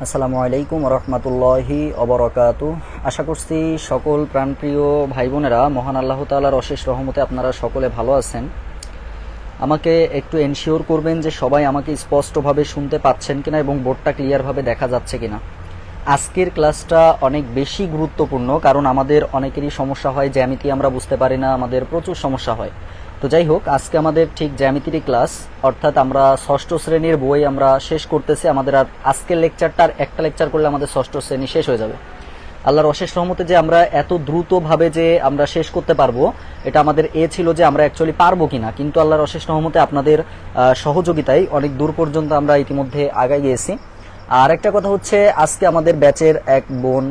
আসসালামু আলাইকুম রহমতুল্লাহি অবরকাতু। আশা করছি সকল প্রাণপ্রিয় ভাই বোনেরা মহান আল্লাহ তাআলার অশেষ রহমতে আপনারা সকলে ভালো আছেন। আমাকে একটু এনশিওর করবেন যে সবাই আমাকে স্পষ্টভাবে শুনতে পাচ্ছেন কিনা এবং বোর্ডটা ক্লিয়ারভাবে দেখা যাচ্ছে কিনা। আজকের ক্লাসটা অনেক বেশি গুরুত্বপূর্ণ, কারণ আমাদের অনেকেরই সমস্যা হয়, জ্যামিতি আমরা বুঝতে পারি না, আমাদের প্রচুর সমস্যা হয়। তো যাই হোক, আজকে আমাদের ঠিক জ্যামিতিরই ক্লাস, অর্থাৎ আমরা ষষ্ঠ শ্রেণীর বই আমরা শেষ করতেছি। আমাদের আর আজকের লেকচারটার একটা লেকচার করলে আমাদের ষষ্ঠ শ্রেণী শেষ হয়ে যাবে। আল্লাহর অশেষ রহমতে যে আমরা এত দ্রুতভাবে যে আমরা শেষ করতে পারবো, এটা আমাদের ছিল যে আমরা অ্যাকচুয়ালি পারবো কিনা, কিন্তু আল্লাহর অশেষ রহমতে আপনাদের সহযোগিতায় অনেক দূর পর্যন্ত আমরা ইতিমধ্যে আগায় গিয়েছি। আর একটা কথা হচ্ছে, আজকে আমাদের ব্যাচের এক বোন,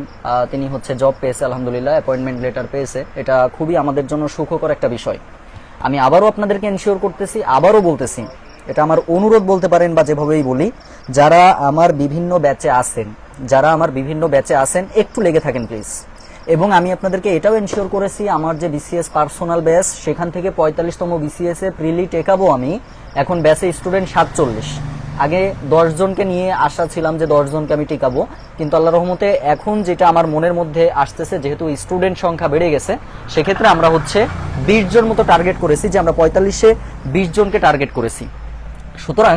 তিনি হচ্ছে জব পেয়েছে, আলহামদুলিল্লাহ অ্যাপয়েন্টমেন্ট লেটার পেয়েছে। এটা খুবই আমাদের জন্য সুখকর একটা বিষয়। আমি আবারও আপনাদেরকে এনশিওর করতেছি, আবারও বলতেছি, এটা আমার অনুরোধ বলতে পারেন বা যেভাবেই বলি, যারা আমার বিভিন্ন ব্যাচে আছেন একটু লেগে থাকেন প্লিজ। এবং আমি আপনাদেরকে এটাও এনশিওর করেছি, আমার যে বিসিএস পার্সোনাল ব্যাচ, সেখান থেকে 45তম বিসিএস এ প্রিলি টেকাবো আমি। এখন ব্যাচে স্টুডেন্ট 47। আগে 10 জনকে নিয়ে আশা ছিলাম যে 10 জনকে আমি টিকাবো, কিন্তু আল্লাহর রহমতে এখন যেটা আমার মনের মধ্যে আসতেছে, যেহেতু স্টুডেন্ট সংখ্যা বেড়ে গেছে, সেক্ষেত্রে আমরা হচ্ছে 20 জন মতো টার্গেট করেছি, যে আমরা 45-এ 20 জনকে টার্গেট করেছি। সুতরাং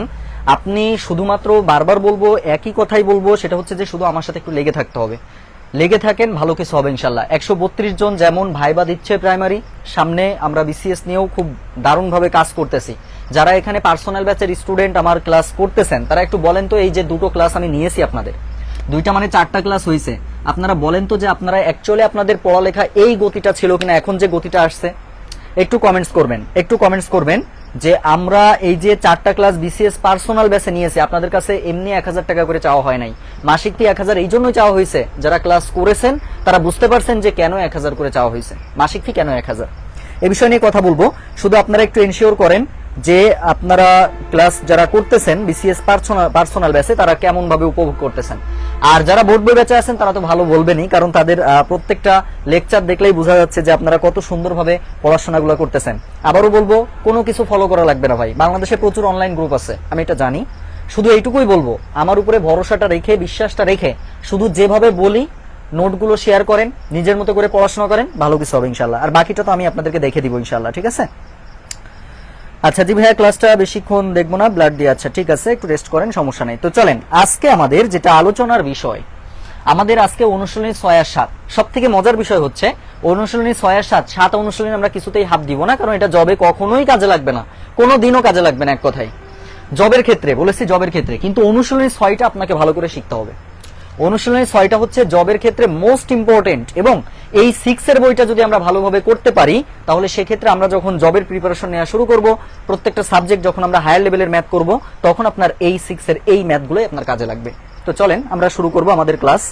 আপনি শুধুমাত্র বারবার বলবো, একই কথাই বলবো, সেটা হচ্ছে যে শুধু আমার সাথে একটু লেগে থাকতে হবে। লেগে থাকেন, ভালো কিছু হবে ইনশাল্লাহ। 132 জন যেমন ভাইবা দিচ্ছে প্রাইমারি, সামনে আমরা বিসিএস নিয়েও খুব দারুণভাবে কাজ করতেছি। যারা এখানে পার্সোনাল ব্যাচের স্টুডেন্ট আমার ক্লাস করতেছেন, তারা একটু বলেন তো, এই যে দুটো ক্লাস আমি নিয়েছি আপনাদের, দুইটা মানে 4টা ক্লাস হয়েছে, আপনারা বলেন তো যে আপনারা অ্যাকচুয়ালি আপনাদের পড়ালেখা এই গতিটা ছিল কিনা, এখন যে গতিটা আসছে। একটু কমেন্টস করবেন যে আমরা এই যে 4টা ক্লাস বিসিএস পার্সোনাল ব্যাচে নিয়েছি, আপনাদের কাছে এমনি 1000 টাকা করে চাওয়া হয় নাই। মাসিক ফি 1000 এই জন্যই চাওয়া হয়েছে, যারা ক্লাস করেছেন তারা বুঝতে পারছেন যে কেন 1000 করে চাওয়া হয়েছে, মাসিক ফি কেন 1000। এই বিষয় নিয়ে কথা বলবো। শুধু আপনারা একটু এনশিওর করেন যে আপনারা ক্লাস যারা করতেছেন বিসিএস পার্সোনাল ব্যাচে, তারা কেমন ভাবে উপভোগ করতেছেন। আর যারা বোর্ড বই ব্যাচে আছেন, তারা তো ভালো বলবেনই, কারণ তাদের প্রত্যেকটা লেকচার দেখলেই বোঝা যাচ্ছে যে আপনারা কত সুন্দরভাবে পড়াশোনাগুলো করতেছেন। আবারও বলবো, কোনো কিছু ফলো করা লাগবে না ভাই, বাংলাদেশে প্রচুর অনলাইন গ্রুপ আছে, আমি এটা জানি। শুধু এইটুকুই বলবো, আমার উপরে ভরসাটা রেখে, বিশ্বাসটা রেখে, শুধু যেভাবে বলি নোটগুলো শেয়ার করেন, নিজের মতো করে পড়াশোনা করেন, ভালো কিছু হবে ইনশাল্লাহ। আর বাকিটা তো আমি আপনাদেরকে দেখে দিব ইনশাল্লাহ, ঠিক আছে? আচ্ছা জি ভাইয়া, ক্লাসটা বেশিক্ষণ দেখবো না, ব্লাড দিয়ে। আচ্ছা ঠিক আছে, একটু রেস্ট করেন, সমস্যা নেই। তো চলেন, আজকে আমাদের যেটা আলোচনার বিষয়, আমাদের আজকে অনুশীলনী 6 আর 7। সব থেকে মজার বিষয় হচ্ছে অনুশীলনী 6 আর 7 অনুশীলনী আমরা কিছুতেই হাত দিব না, কারণ এটা জবে কখনোই কাজে লাগবে না, কোনো দিনও কাজে লাগবে না। এক কথায় জবের ক্ষেত্রে বলেছি, জবের ক্ষেত্রে, কিন্তু অনুশীলনী 6টা আপনাকে ভালো করে শিখতে হবে। অনুশীলনী 6টা হচ্ছে জবের ক্ষেত্রে মোস্ট ইম্পর্টেন্ট, এবং এই 6 এর বইটা যদি আমরা ভালোভাবে করতে পারি, তাহলে সেক্ষেত্রে আমরা যখন জবের প্রিপারেশন নেওয়া শুরু করব, প্রত্যেকটা সাবজেক্ট যখন আমরা হায়ার লেভেলের ম্যাথ করব, তখন আপনার এই 6 এর এই ম্যাথগুলোই আপনার কাজে লাগবে। তো চলেন আমরা শুরু করব আমাদের ক্লাস।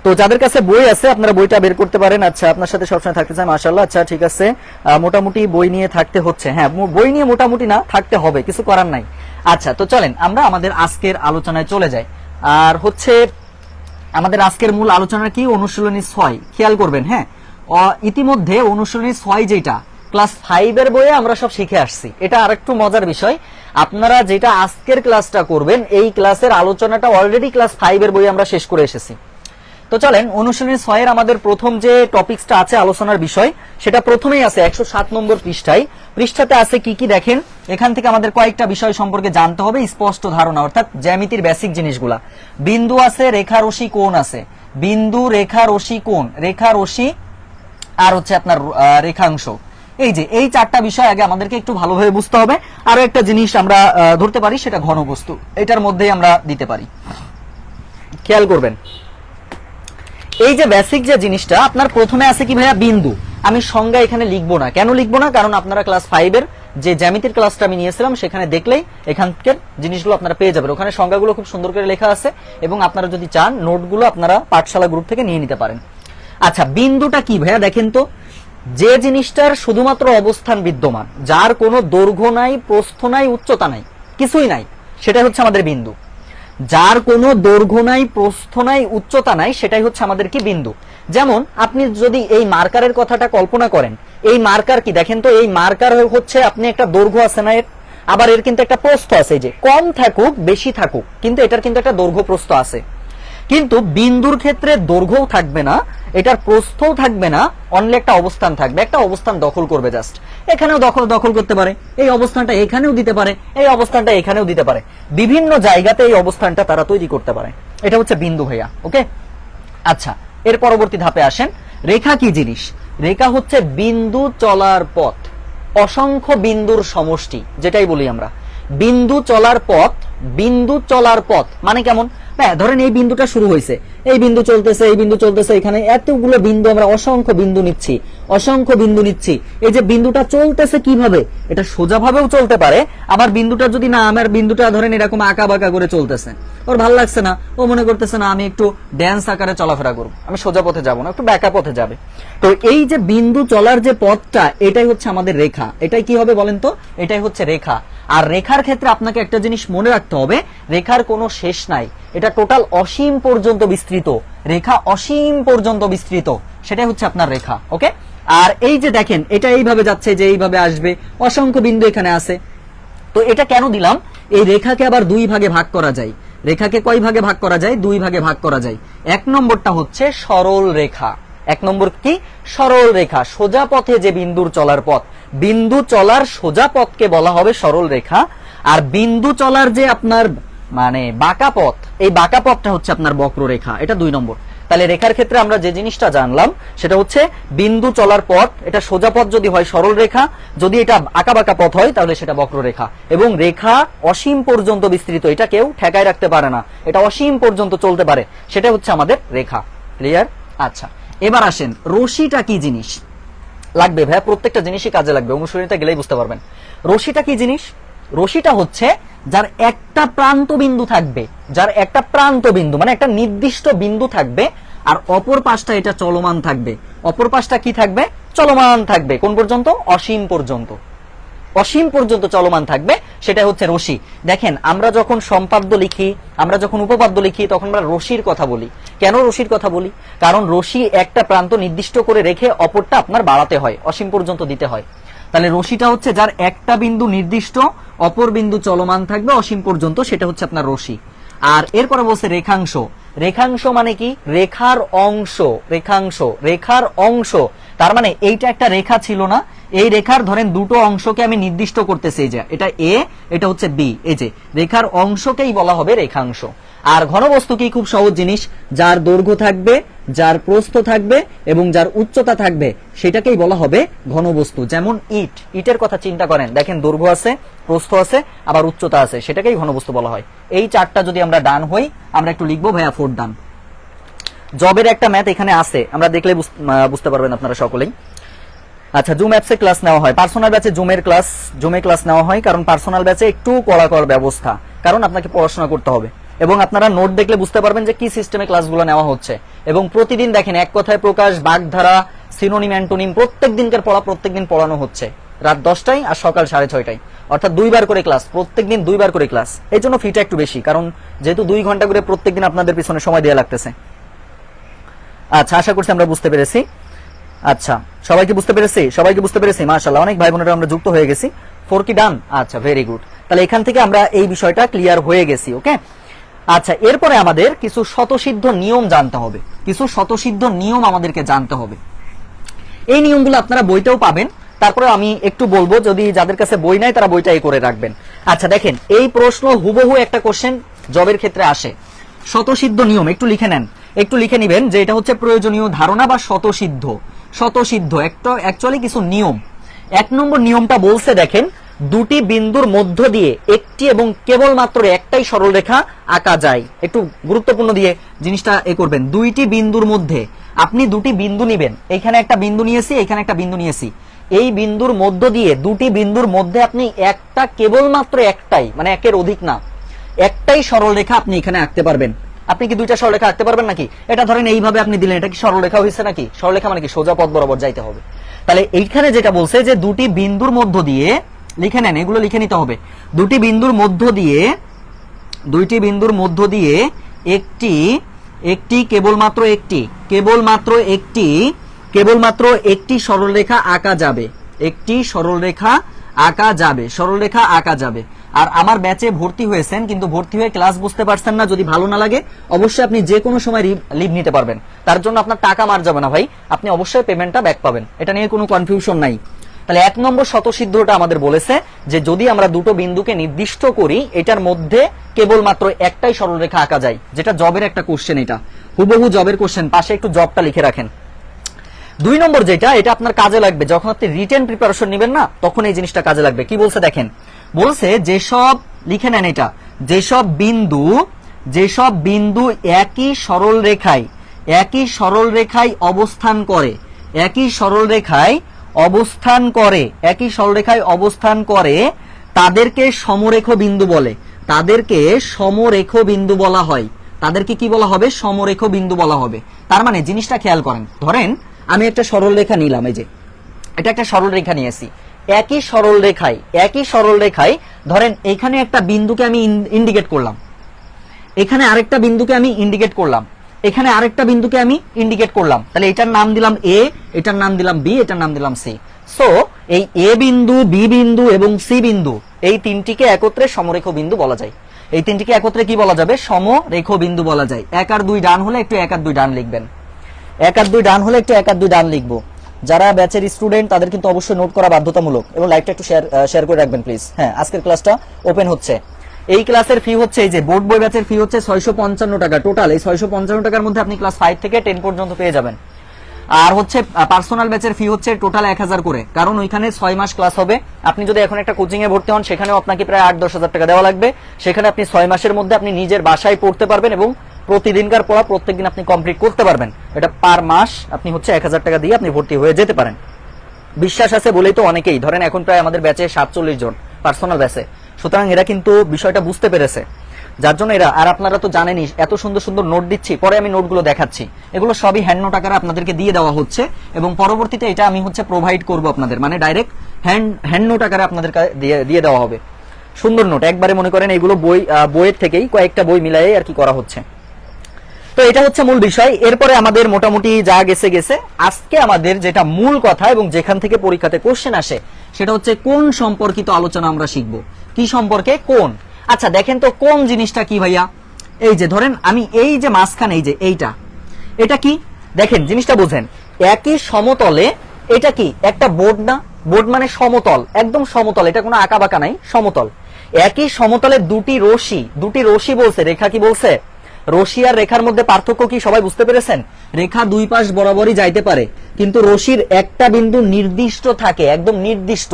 তো যাদের কাছে বই আছে, আপনারা বইটা বের করতে পারেন। আচ্ছা, আপনার সাথে সবসময় থাকতে চাই, মাশাআল্লাহ। আচ্ছা ঠিক আছে, মোটামুটি বই নিয়ে থাকতে হচ্ছে। হ্যাঁ, বই নিয়ে মোটামুটি না, থাকতে হবে, কিছু করার নাই। আচ্ছা, তো চলেন আমরা আমাদের আজকের আলোচনায় চলে যাই। আর হচ্ছে আমাদের আজকের মূল আলোচনা কি, অনুশীলনী 6। খেয়াল করবেন, হ্যাঁ, ইতিমধ্যে অনুশীলনী 6 যেটা ক্লাস 5 এর বইয়ে আমরা সব শিখে আসছি। এটা আরেকটু মজার বিষয়, আপনারা যেটা আজকের ক্লাসটা করবেন, এই ক্লাসের আলোচনাটা অলরেডি ক্লাস 5 এর বইয়ে আমরা শেষ করে এসেছি। তো চলেন, অনুশীলনী 6 এর আমাদের প্রথম যে টপিকসটা আছে, আলোচনার বিষয়, সেটা প্রথমেই আছে 107 নম্বর পৃষ্ঠায়। পৃষ্ঠাতে আছে কি কি দেখেন, এখান থেকে আমাদের কয়েকটা বিষয় সম্পর্কে জানতে হবে, স্পষ্ট ধারণা, অর্থাৎ জ্যামিতির বেসিক জিনিসগুলা। বিন্দু আছে, রেখা, রশ্মি, কোণ আছে। বিন্দু, রেখা, রশ্মি, কোণ, রেখা, রশ্মি, আর হচ্ছে আপনার রেখাংশ। এই যে এই 4টা বিষয় আগে আমাদেরকে একটু ভালোভাবে বুঝতে হবে। আরো একটা জিনিস আমরা ধরতে পারি, সেটা ঘনবস্তু, এটার মধ্যেই আমরা দিতে পারি। খেয়াল করবেন, এই যে বেসিক যে জিনিসটা, আপনার প্রথমে আছে কি ভাইয়া, বিন্দু। আমি সংজ্ঞা এখানে লিখবো না। কেন লিখবো না? কারণ আপনারা ক্লাস 5 এর যে জ্যামিতির ক্লাসটা আমি নিয়েছিলাম, সেখানে দেখলেই এখানকার জিনিসগুলো আপনারা পেয়ে যাবেন। ওখানে সংজ্ঞাগুলো খুব সুন্দর করে লেখা আছে, এবং আপনারা যদি চান নোটগুলো আপনারা পাঠশালা গ্রুপ থেকে নিয়ে নিতে পারেন। আচ্ছা, বিন্দুটা কি ভাইয়া? দেখেন তো, যে জিনিসটার শুধুমাত্র অবস্থান বিদ্যমান, যার কোনো দৈর্ঘ্য নাই, প্রস্থ নাই, উচ্চতা নাই, কিছুই নাই, সেটা হচ্ছে আমাদের বিন্দু। যার কোনো দৈর্ঘ্য নাই, প্রস্থ নাই, উচ্চতা নাই, সেটাই হচ্ছে আমাদের কি, বিন্দু। যেমন আপনি যদি এই মার্কারের কথাটা কল্পনা করেন, এই মার্কার কি দেখেন তো, এই মার্কার হচ্ছে আপনি একটা দৈর্ঘ্য আছে না, আবার এর কিন্তু একটা প্রস্থ আছে, যে কম থাকুক বেশি থাকুক কিন্তু এটার কিন্তু একটা দৈর্ঘ্য প্রস্থ আছে। কিন্তু বিন্দুর ক্ষেত্রে দৈর্ঘ্যও থাকবে না, এটার প্রস্থও থাকবে না, অনলি একটা অবস্থান থাকবে, একটা অবস্থান দখল করবে জাস্ট। এখানেও দখল করতে পারে, এই অবস্থানটা এখানেও দিতে পারে, এই অবস্থানটা এখানেও দিতে পারে, বিভিন্ন জায়গাতে এই অবস্থানটা তারা তৈরি করতে পারে। এটা হচ্ছে বিন্দু ভাইয়া, ওকে। আচ্ছা, এর পরবর্তী ধাপে আসেন, রেখা কি জিনিস? রেখা হচ্ছে বিন্দু চলার পথ, অসংখ্য বিন্দুর সমষ্টি, যেটাই বলি আমরা বিন্দু চলার পথ। বিন্দু চলার পথ মানে কেমন? হ্যাঁ, ধরেন এই বিন্দুটা শুরু হয়েছে, এই বিন্দু চলতেছে, এই বিন্দু চলতেছে, এখানে এতগুলো বিন্দু, আমরা অসংখ্য বিন্দু নিচ্ছি, অসংখ্য বিন্দু নিচ্ছি। এই যে বিন্দুটা চলতেছে কিভাবে? এটা সোজা ভাবেও চলতে পারে, আবার বিন্দুটা যদি না, আমার বিন্দুটা ধরেন এরকম আঁকা বাঁকা করে চলতেছে, ওর ভালো লাগছে না, ও মনে করতেছে না আমি একটু ড্যান্স আকারে চলাফেরা করব, আমি সোজা পথে যাব না, একটু ব্যাকা পথে যাবে। তো এই যে বিন্দু চলার যে পথটা, এটাই হচ্ছে আমাদের রেখা। এটাই কি হবে বলেন তো? এটাই হচ্ছে রেখা। আর রেখার ক্ষেত্রে আপনাকে একটা জিনিস মনে রাখতে হবে, রেখার কোনো শেষ নাই, এটা টোটাল অসীম পর্যন্ত বিস্তৃত, রেখা অসীম পর্যন্ত বিস্তৃত, সেটাই হচ্ছে আপনার রেখা, ওকে। আর এই যে দেখেন, এটা এইভাবে যাচ্ছে, যে এইভাবে আসবে, অসংখ্য বিন্দু এখানে আছে। তো এটা কেন দিলাম? এই রেখাকে আবার দুই ভাগে ভাগ করা যায়। রেখাকে কয় ভাগে ভাগ করা যায়? দুই ভাগে ভাগ করা যায়। এক নম্বরটা হচ্ছে সরল রেখা। এক নম্বর কি? সরল রেখা, সোজা পথে যে বিন্দুর চলার পথ, বিন্দু চলার সোজা পথকে বলা হবে সরল রেখা। আর বিন্দু চলার যে আপনার মানে বাঁকা পথ, এই বাঁকা পথটা হচ্ছে আপনার বক্ররেখা, এটা দুই নম্বর। তাহলে রেখার ক্ষেত্রে আমরা যে জিনিসটা জানলাম সেটা হচ্ছে বিন্দু চলার পথ, এটা সোজা পথ যদি হয় সরল রেখা, যদি এটা আঁকা বাঁকা পথ হয় তাহলে সেটা বক্ররেখা। এবং রেখা অসীম পর্যন্ত বিস্তৃত, এটা কেউ ঠেকায় রাখতে পারে না, এটা অসীম পর্যন্ত চলতে পারে, সেটা হচ্ছে আমাদের রেখা। ক্লিয়ার? আচ্ছা, এবার আসেন, রশিটা কি জিনিস? লাগবে ভাইয়া, প্রত্যেকটা জিনিসই কাজে লাগবে, অনুশীলনীতে গেলেই বুঝতে পারবেন। রশিটা কি জিনিস? রশিটা হচ্ছে যার একটা প্রান্ত বিন্দু থাকবে, যার একটা প্রান্ত বিন্দু মানে একটা নির্দিষ্ট বিন্দু থাকবে, আর অপর পাশটা এটা চলমান থাকবে। অপর পাশটা কি থাকবে? চলমান থাকবে। কোন পর্যন্ত? অসীম পর্যন্ত। অসীম পর্যন্ত চলমান থাকবে, সেটা হচ্ছে রশি। দেখেন, আমরা যখন সম্পাদ্য লিখি, আমরা যখন উপপাদ্য লিখি, তখন আমরা রশির কথা বলি। কেন রশির কথা বলি? কারণ রশি একটা প্রান্ত নির্দিষ্ট করে রেখে অপরটা আপনার বাড়াতে হয়, অসীম পর্যন্ত দিতে হয়। তাহলে রশিটা হচ্ছে যার একটা বিন্দু নির্দিষ্ট, অপর বিন্দু চলমান থাকবে অসীম পর্যন্ত, সেটা হচ্ছে আপনার রশি। আর এরপরে বলছে রেখাংশ। রেখাংশ মানে কি? রেখার অংশ। রেখাংশ, রেখার অংশ, তার মানে এইটা একটা রেখা ছিল না, এই রেখার ধরেন দুটো অংশকে আমি নির্দিষ্ট করতেছি, যে এটা এ, এটা হচ্ছে বি, এই যে রেখার অংশকেই বলা হবে রেখাংশ। আর ঘনবস্তু কি? খুব সহজ জিনিস, যার দৈর্ঘ্য থাকবে, যার প্রস্থ থাকবে এবং যার উচ্চতা থাকবে, সেটাকেই বলা হবে ঘনবস্তু। যেমন ইট, ইটের কথা চিন্তা করেন, দেখেন দৈর্ঘ্য আছে, প্রস্থ আছে, আবার উচ্চতা আছে, সেটাকেই ঘনবস্তু বলা হয়। এই চারটা যদি আমরা ডান হই, আমরা একটু লিখবো ভাইয়া 4 ডান। জবের একটা ম্যাথ এখানে আছে, আমরা দেখলে বুঝতে পারবেন আপনারা সকলেই। আচ্ছা, জুম অ্যাপসে ক্লাস নেওয়া হয়, পার্সোনাল ব্যাচে জুমে ক্লাস নেওয়া হয়, কারণ পার্সোনাল ব্যাচে একটু কড়াকড় ব্যবস্থা, কারণ আপনাকে পড়াশোনা করতে হবে। এবং আপনারা নোট দেখলে বুঝতে পারবেন যে কি সিস্টেমে ক্লাসগুলো নেওয়া হচ্ছে। এবং প্রতিদিন দেখেন এক কথায় প্রকাশ, বাগধারা, সিনোনিম, অ্যান্টোনিম, প্রত্যেক দিনকার পড়া প্রত্যেকদিন পড়ানো হচ্ছে রাত 10টায় আর সকাল 6:30টায়, অর্থাৎ 2 বার করে ক্লাস, প্রত্যেকদিন 2 বার করে ক্লাস। এই জন্য ফিটা একটু বেশি, কারণ যেহেতু 2 ঘন্টা করে প্রত্যেকদিন আপনাদের পিছনে সময় দেওয়া লাগতেছে। আচ্ছা, আশা করছি আমরা বুঝতে পেরেছি। আচ্ছা, সবাইকে বুঝতে পেরেছি? সবাইকে বুঝতে পেরেছি, মাশাআল্লাহ, অনেক ভাই বোনেরা আমরা যুক্ত হয়ে গেছি। 4 কি ডান? আচ্ছা, ভেরি গুড। তাহলে এখান থেকে আমরা এই বিষয়টা ক্লিয়ার হয়ে গেছি, ওকে। আচ্ছা, এরপরে আমাদের কিছু স্বতঃসিদ্ধ নিয়ম জানতে হবে, কিছু স্বতঃসিদ্ধ নিয়ম আমাদেরকে জানতে হবে। এই নিয়মগুলো আপনারা বইতেও পাবেন, তারপরে আমি একটু বলবো, যদি যাদের কাছে বই নাই তারা বইটাই করে রাখবেন। আচ্ছা, দেখেন, এই প্রশ্ন হুবহু একটা কোশ্চেন জবের ক্ষেত্রে আসে। স্বতঃসিদ্ধ নিয়ম একটু লিখে নেন, একটু লিখে নিবেন যে এটা হচ্ছে প্রয়োজনীয় ধারণা বা স্বতঃসিদ্ধ। স্বতঃসিদ্ধ একটা অ্যাকচুয়ালি কিছু নিয়ম। 1 নম্বর নিয়মটা বলছে, দেখেন, দুটি বিন্দুর মধ্য দিয়ে একটি এবং কেবলমাত্র একটাই সরলরেখা আঁকা যায়। একটু গুরুত্বপূর্ণ দিয়ে জিনিসটা করবেন, দুইটি বিন্দুর মধ্যে আপনি দুটি বিন্দু নেবেন, এইখানে একটা বিন্দু নিয়েছি, এখানে একটা বিন্দু নিয়েছি, এই বিন্দুর মধ্য দিয়ে দুটি বিন্দুর মধ্যে আপনি একটা, কেবলমাত্র একটাই, মানে একের অধিক না, একটাই সরলরেখা আপনি এখানে আঁকতে পারবেন। আপনি কি দুইটা সরলরেখা আঁকতে পারবেন নাকি? এটা ধরেন এইভাবে আপনি দিলেন, এটা কি সরলরেখা হয়েছে নাকি? সরলরেখা মানে কি? সোজা পথ বরাবর যাইতে হবে। তাহলে এইখানে যেটা বলছে যে দুটি বিন্দুর মধ্য দিয়ে, লিখে নেন, এগুলো লিখে নিতে হবে, দুটি বিন্দুর মধ্য দিয়ে, দুইটি বিন্দুর মধ্য দিয়ে একটি কেবলমাত্র একটি সরলরেখা আঁকা যাবে, একটি সরলরেখা আঁকা যাবে, সরলরেখা আঁকা যাবে। আর আমার ব্যাচে ভর্তি হয়েছেন কিন্তু ভর্তি হয়ে ক্লাস বুঝতে পারছেন না, যদি ভালো না লাগে অবশ্যই আপনি যে কোনো সময় লিভ নিতে পারবেন, তার জন্য আপনার টাকা মার যাবে না ভাই, আপনি অবশ্যই পেমেন্টটা ব্যাক পাবেন, এটা নিয়ে কোনো কনফিউশন নাই। তাহলে 1 নম্বর স্বতঃসিদ্ধটা আমাদের বলেছে যে যদি আমরা দুটো বিন্দুকে নির্দিষ্ট করি এটার মধ্যে কেবলমাত্র একটাই সরলরেখা আঁকা যায়, যেটা জবের একটা কোশ্চেন, এটা হুবহু জবের কোশ্চেন, পাশে একটু জবটা লিখে রাখেন। 2 নম্বর যেটা, এটা আপনার কাজে লাগবে যখন আপনি রিটেন প্রিপারেশন নেবেন না, তখন এই জিনিসটা কাজে লাগবে। কি বলছে দেখেন, বলছে যেসব, লিখে নেন এটা, যেসব বিন্দু একই সরল রেখায় অবস্থান করে তাদেরকে সমরেখ বিন্দু বলে। তাদেরকে সমরেখ বিন্দু বলা হয়। তাদেরকে কি বলা হবে? সমরেখ বিন্দু বলা হবে। তার মানে জিনিসটা খেয়াল করেন, ধরেন আমি একটা সরল রেখা নিলাম, এই যে এটা একটা সরল রেখা নিয়েছি, একই সরল রেখায় ধরেন এখানে একটা বিন্দুকে আমি ইন্ডিকেট করলাম, এখানে আরেকটা বিন্দুকে আমি ইন্ডিকেট করলাম, এখানে আরেকটা বিন্দুকে আমি ইন্ডিকেট করলাম, তাহলে এটার নাম দিলাম এ, এটার নাম দিলাম বি, এটার নাম দিলাম সি। সো এই এ বিন্দু, বি বিন্দু এবং সি বিন্দু, এই তিনটিকে একত্রে সমরেখ বিন্দু বলা যায়। এই তিনটিকে একত্রে কি বলা যাবে? সমরেখ বিন্দু বলা যায়। 1 আর 2 ডান হলে একটু 1 আর 2 ডান লিখবেন, 1 আর 2 ডান হলে একটু 1 আর 2 ডান লিখবো। যারা ব্যাচের স্টুডেন্ট তাদের কিন্তু অবশ্যই নোট করা বাধ্যতামূলক, এবং লাইভটা একটু শেয়ার করে রাখবেন প্লিজ। হ্যাঁ, আজকের ক্লাসটা ওপেন হচ্ছে। এই ক্লাসের ফি হচ্ছে, এই যে বোর্ড বই ব্যাচের ফি হচ্ছে 655 টাকা টোটাল। এই 655 টাকার মধ্যে আপনি ক্লাস 5 থেকে 10 পর্যন্ত পেয়ে যাবেন। আর হচ্ছে পার্সোনাল ব্যাচের ফি হচ্ছে টোটাল 1000 করে, কারণ ওইখানে 6 মাস ক্লাস হবে। আপনি যদি এখন একটা কোচিং এ ভর্তি হন সেখানেও আপনাকে প্রায় 8-10 হাজার টাকা দেওয়া লাগবে। সেখানে আপনি 6 মাসের মধ্যে আপনি নিজের বাসায় পড়তে পারবেন এবং প্রতিদিনকার পড়া প্রত্যেকদিন আপনি কমপ্লিট করতে পারবেন। এটা পার মাস আপনি হচ্ছে 1000 টাকা দিয়ে আপনি ভর্তি হয়ে যেতে পারেন। বিশ্বাস আছে বলেই তো অনেকেই, ধরেন এখন প্রায় আমাদের ব্যাচে 47 জন পার্সোনাল ব্যাচে, সুতরাং এরা কিন্তু বিষয়টা বুঝতে পেরেছে, যার জন্য এরা। আর আপনারা তো জানেনই এত সুন্দর সুন্দর নোট দিচ্ছি, পরে আমি নোটগুলো দেখাচ্ছি, এগুলো সবই হ্যান্ড নোট আকারে আপনাদেরকে দিয়ে দেওয়া হচ্ছে, এবং পরবর্তীতে এটা আমি হচ্ছে প্রোভাইড করব আপনাদের, মানে ডাইরেক্ট হ্যান্ড নোট আকারে আপনাদের দিয়ে দেওয়া হবে। সুন্দর নোট, একবারে মনে করেন এগুলো বইয়ের থেকেই কয়েকটা বই মিলাই আর কি করা হচ্ছে। তো এটা হচ্ছে মূল বিষয়। এরপরে আমাদের মোটামুটি যা গেছে, আজকে আমাদের যেটা মূল কথা এবং যেখান থেকে পরীক্ষাতে কোশ্চেন আসে সেটা হচ্ছে কোণ সম্পর্কিত আলোচনা আমরা শিখব। কি সম্পর্কে? কোণ। আচ্ছা দেখেন তো কোণ জিনিসটা কি ভাইয়া? এই যে ধরেন আমি এই যে মাঝখানে, এই যে এটা কি দেখেন, জিনিসটা বুঝেন। একই সমতলে, এটা কি একটা বোর্ড না? বোর্ড মানে সমতল, একদম সমতল, এটা কোনো আঁকা বাঁকা নাই, সমতল। একই সমতলে দুটি রশি বলছে, রেখা কি বলছে? রশি আর রেখার মধ্যে পার্থক্য কি সবাই বুঝতে পেরেছেন? রেখা দুই পাশ বরাবরই যাইতে পারে, কিন্তু রশির একটা বিন্দু নির্দিষ্ট থাকে, একদম নির্দিষ্ট।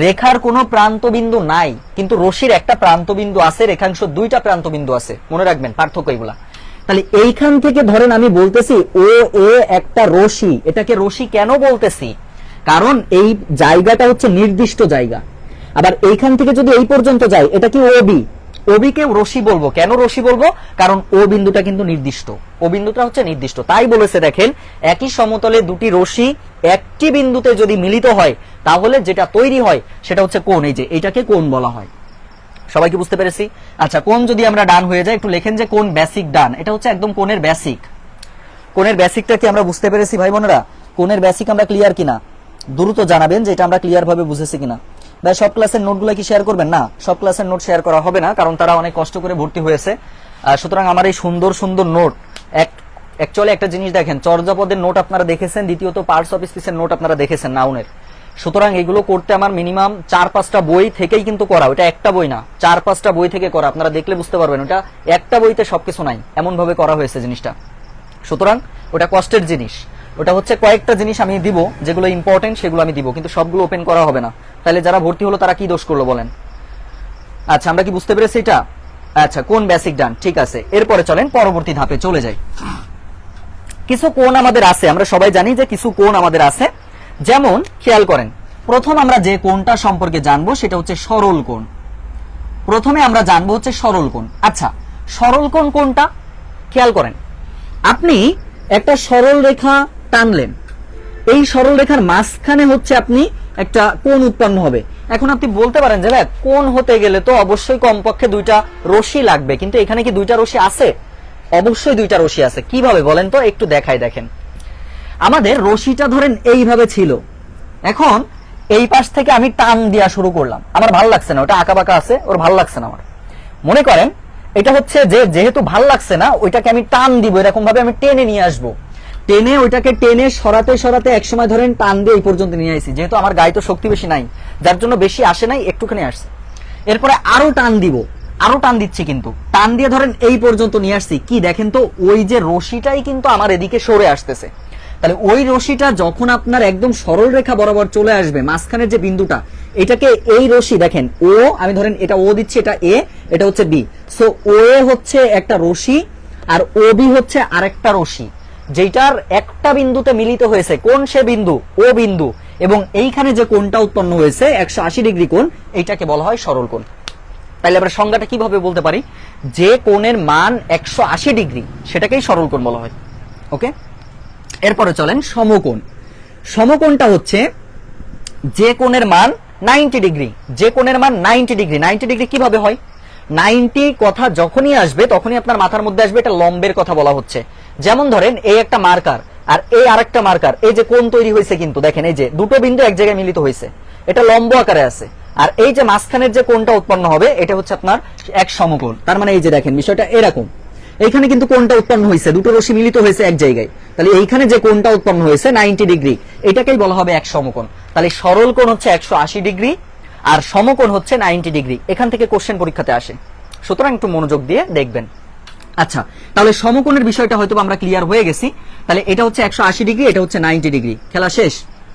রেখার কোনো প্রান্ত বিন্দু নাই, কিন্তু রশির একটা প্রান্ত বিন্দু আছে, রেখাংশ 2টা প্রান্ত বিন্দু আছে। মনে রাখবেন পার্থক্য এগুলা। তাহলে এইখান থেকে ধরেন আমি বলতেছি ও এ একটা রশি, এটাকে রশি কেন বলতেছি? কারণ এই জায়গাটা হচ্ছে নির্দিষ্ট জায়গা। আবার এইখান থেকে যদি এই পর্যন্ত যায়, এটা কি ওবি কে রশি বলবো। কেন রশি বলবো? কারণ ও বিন্দুটা কিন্তু নির্দিষ্ট, ও বিন্দুটা হচ্ছে নির্দিষ্ট। তাই বলেছে দেখেন, একই সমতলে দুটি রশি একটি বিন্দুতে যদি মিলিত হয় তাহলে যেটা তৈরি হয় সেটা হচ্ছে কোণ। এই যে এটাকে কোণ বলা হয়। সবাই কি বুঝতে পেরেছি? আচ্ছা, কোণ যদি আমরা ডান হয়ে যায়, একটু লেখেন যে কোণ বেসিক ডান। এটা হচ্ছে একদম কোণের বেসিক। কোণের বেসিকটা কি আমরা বুঝতে পেরেছি ভাই বোনেরা? কোণের বেসিক আমরা ক্লিয়ার কিনা দ্রুত জানাবেন যে এটা আমরা ক্লিয়ার ভাবে বুঝেছি কিনা। ভাই সব ক্লাসের নোটগুলো কি শেয়ার করবেন? না, সব ক্লাসের নোট শেয়ার করা হবে না, কারণ তারা অনেক কষ্ট করে ভর্তি হয়েছে। সুতরাং আমার এই সুন্দর সুন্দর নোট, অ্যাকচুয়ালি একটা জিনিস দেখেন, চর্যাপদের নোট আপনারা দেখেছেন, দ্বিতীয়ত পার্টস অফ স্পিচের নোট আপনারা দেখেছেন নাউনের। সুতরাং এগুলো করতে আমার মিনিমাম 4-5টা বই থেকেই কিন্তু করা। ওটা একটা বই না, 4-5টা বই থেকে করা। আপনারা দেখলে বুঝতে পারবেন ওটা একটা বইতে সবকিছু নাই, এমন ভাবে করা হয়েছে জিনিসটা। সুতরাং ওটা কষ্টের জিনিস। ওটা হচ্ছে কয়েকটা জিনিস আমি দিব, যেগুলো ইম্পর্টেন্ট সেগুলো আমি দিব, কিন্তু সবগুলো ওপেন করা হবে না। তাহলে যারা ভর্তি হলো তারা কি দোষ করলো বলেন? আচ্ছা, আমরা কি বুঝতে পেরেছি এটা? আচ্ছা, কোণ বেসিক ডান, ঠিক আছে। এরপরে চলেন পরবর্তী ধাপে চলে যাই। কিছু কোণ আমাদের আছে, আমরা সবাই জানি যে কিছু কোণ আমাদের আছে। যেমন খেয়াল করেন, প্রথম আমরা যে কোণটা সম্পর্কে জানবো সেটা হচ্ছে সরল কোণ। প্রথমে আমরা জানবো হচ্ছে সরল কোণ। আচ্ছা, সরল কোণ কোনটা? খেয়াল করেন, আপনি একটা সরল রেখা টানলেন, এই সরল রেখার মাঝখানে হচ্ছে আপনি একটা কোণ উৎপন্ন হবে। এখন আপনি বলতে পারেন যে কোণ হতে গেলে তো অবশ্যই কমপক্ষে 2টা রশি লাগবে, কিন্তু এখানে কি 2টা রশি আছে? অবশ্যই 2টা রশি আছে। কিভাবে বলেন তো? একটু দেখাই। দেখেন, আমাদের রশিটা ধরেন এইভাবে ছিল, এখন এই পাশ থেকে আমি টান দেওয়া শুরু করলাম, আমার ভালো লাগছে না, ওটা আঁকা বাঁকা আছে, ওর ভালো লাগছে না আমার। মনে করেন এটা হচ্ছে যে যেহেতু ভাল লাগছে না, ওইটাকে আমি টান দিব, এরকম ভাবে আমি টেনে নিয়ে আসবো, টেনে ওইটাকে টেনে সরাতে সরাতে একসময় ধরেন টান দিয়ে এই পর্যন্ত নিয়ে আসি। যেহেতু আমার গায়ে তো শক্তি বেশি নাই, যার জন্য বেশি আসে নাই, একটুখানি আসছে। এরপরে আরো টান দিব, আরো টান দিচ্ছি, কিন্তু টান দিয়ে ধরেন এই পর্যন্ত নিয়ে আসছি, কি দেখেন তো ওই যে রশিটাই কিন্তু আমার এদিকে সরে আসতেছে। তাহলে ওই রশিটা যখন আপনার একদম সরল রেখা বরাবর চলে আসবে, মাঝখানের যে বিন্দুটা, এটাকে এই রশি দেখেন ও, আমি ধরেন এটা ও দিচ্ছি, এটা এ, এটা হচ্ছে বি। সো ও এ হচ্ছে একটা রশি আর ও বি হচ্ছে আরেকটা রশি, যেটার একটা বিন্দুতে মিলিত হয়েছে। কোন সে বিন্দু? ও বিন্দু। এবং এইখানে যে কোণটা উৎপন্ন হয়েছে 180 ডিগ্রি কোণ, এইটাকে বলা হয় সরল কোণ। তাহলে আমরা সংজ্ঞাটা কিভাবে বলতে পারি? যে কোণের মান 180 ডিগ্রি সেটাকেই সরল কোণ বলা হয়। ওকে, এরপরে চলেন সমকোণ। সমকোণটা হচ্ছে যে কোণের মান 90 ডিগ্রি, যে কোণের মান 90 ডিগ্রি। 90 ডিগ্রি কিভাবে হয়? 90 কথা যখনই আসবে তখনই আপনার মাথার মধ্যে আসবে এটা লম্বের কথা বলা হচ্ছে। যেমন ধরেন এই একটা মার্কার আর এই আরেকটা মার্কার, এই যে কোণ তৈরি হয়েছে, কিন্তু দেখেন এই যে দুটো বিন্দু এক জায়গায় মিলিত হয়েছে, এটা লম্ব আকারে আছে। আর এই যে মাঝখানের যে কোণটা উৎপন্ন হবে এটা হচ্ছে আপনার এক সমকোণ। তার মানে এই যে দেখেন বিষয়টা এরকম, এইখানে কিন্তু কোণটা উৎপন্ন হয়েছে, দুটো রশ্মি মিলিত হয়েছে এক জায়গায়। তাহলে এইখানে যে কোণটা উৎপন্ন হয়েছে 90 ডিগ্রি, এটাকেই বলা হবে এক সমকোণ। তাহলে সরল কোণ হচ্ছে 180 ডিগ্রি আর সমকোণ হচ্ছে 90 ডিগ্রি। এখান থেকে কোশ্চেন পরীক্ষাতে আসে, সুতরাং একটু মনোযোগ দিয়ে দেখবেন। আচ্ছা, তাহলে সমকোণের বিষয়টা হয়তো আমরা ক্লিয়ার হয়ে গেছি। তাহলে এটা হচ্ছে 180 ডিগ্রি, এটা হচ্ছে 90 ডিগ্রি, খেলা শেষ।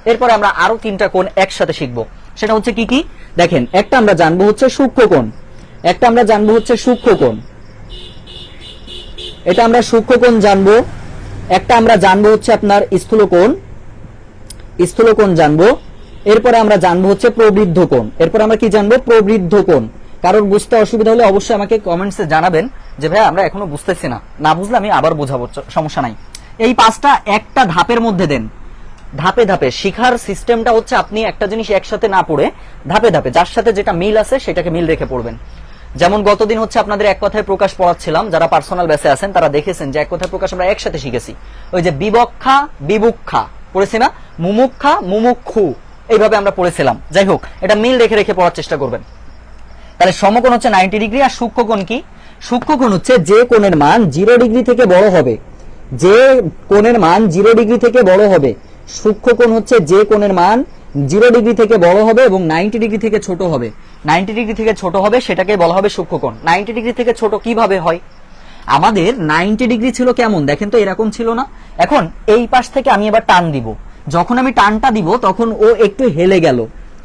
এরপরে আমরা আরো তিনটা কোণ একসাথে শিখবো। সেটা হচ্ছে কি কি দেখেন, একটা আমরা জানবো হচ্ছে সূক্ষ্ম কোণ, একটা আমরা জানবো হচ্ছে সূক্ষ্ম কোণ, এটা আমরা সূক্ষ্ম কোণ জানবো। একটা আমরা জানবো হচ্ছে আপনার স্থূল কোণ, স্থূল কোণ জানবো। এরপরে আমরা জানবো হচ্ছে প্রবৃদ্ধ কোণ। এরপর আমরা কি জানবো? প্রবৃদ্ধ কোণ। কারোর বুঝতে অসুবিধা হলে অবশ্যই আমাকে কমেন্টসে জানাবেন যে ভাই আমরা এখনো বুঝতেছি না, না বুঝলে আমি আবার বোঝাবো, সমস্যা নাই। এই পাঁচটা একটা ধাপের মধ্যে দেন, ধাপে ধাপে শিখার সিস্টেমটা হচ্ছে আপনি একটা জিনিস একসাথে না পড়ে ধাপে ধাপে যার সাথে যেটা মিল আছে সেটাকে মিল রেখে পড়বেন। যেমন গতদিন হচ্ছে আপনাদের এক কথায় প্রকাশ পড়াচ্ছিলাম, যারা পার্সোনাল বেসে আছেন তারা দেখেছেন যে এক কথায় প্রকাশ আমরা একসাথে শিখেছি। ওই যে বিবক্ষা বিবুক্ষা পড়েছি না, মুমুক্ষা মুমুক্ষু, এইভাবে আমরা পড়েছিলাম। যাই হোক, এটা মিল রেখে রেখে পড়ার চেষ্টা করবেন। তাহলে সমকোণ হচ্ছে 90 ডিগ্রি। আর সূক্ষ্ম কোণ কি? সূক্ষ্ম কোণ হচ্ছে যে কোণের মান 0 ডিগ্রি থেকে বড় হবে, যে কোণের মান 0 ডিগ্রি থেকে বড় হবে। সূক্ষ্ম কোণ হচ্ছে যে কোণের মান 0 ডিগ্রি থেকে বড় হবে এবং 90 ডিগ্রি থেকে ছোট হবে। 90 ডিগ্রি থেকে ছোট হবে সেটাকে বলা হবে সূক্ষ্ম কোণ। 90 ডিগ্রি থেকে ছোট কিভাবে হয়? আমাদের 90 ডিগ্রি ছিল কেমন দেখেন তো, এরকম ছিল না? এখন এই পাশ থেকে আমি এবার টান দিব, যখন আমি টানটা দিব তখন ও একটু হেলে গেল,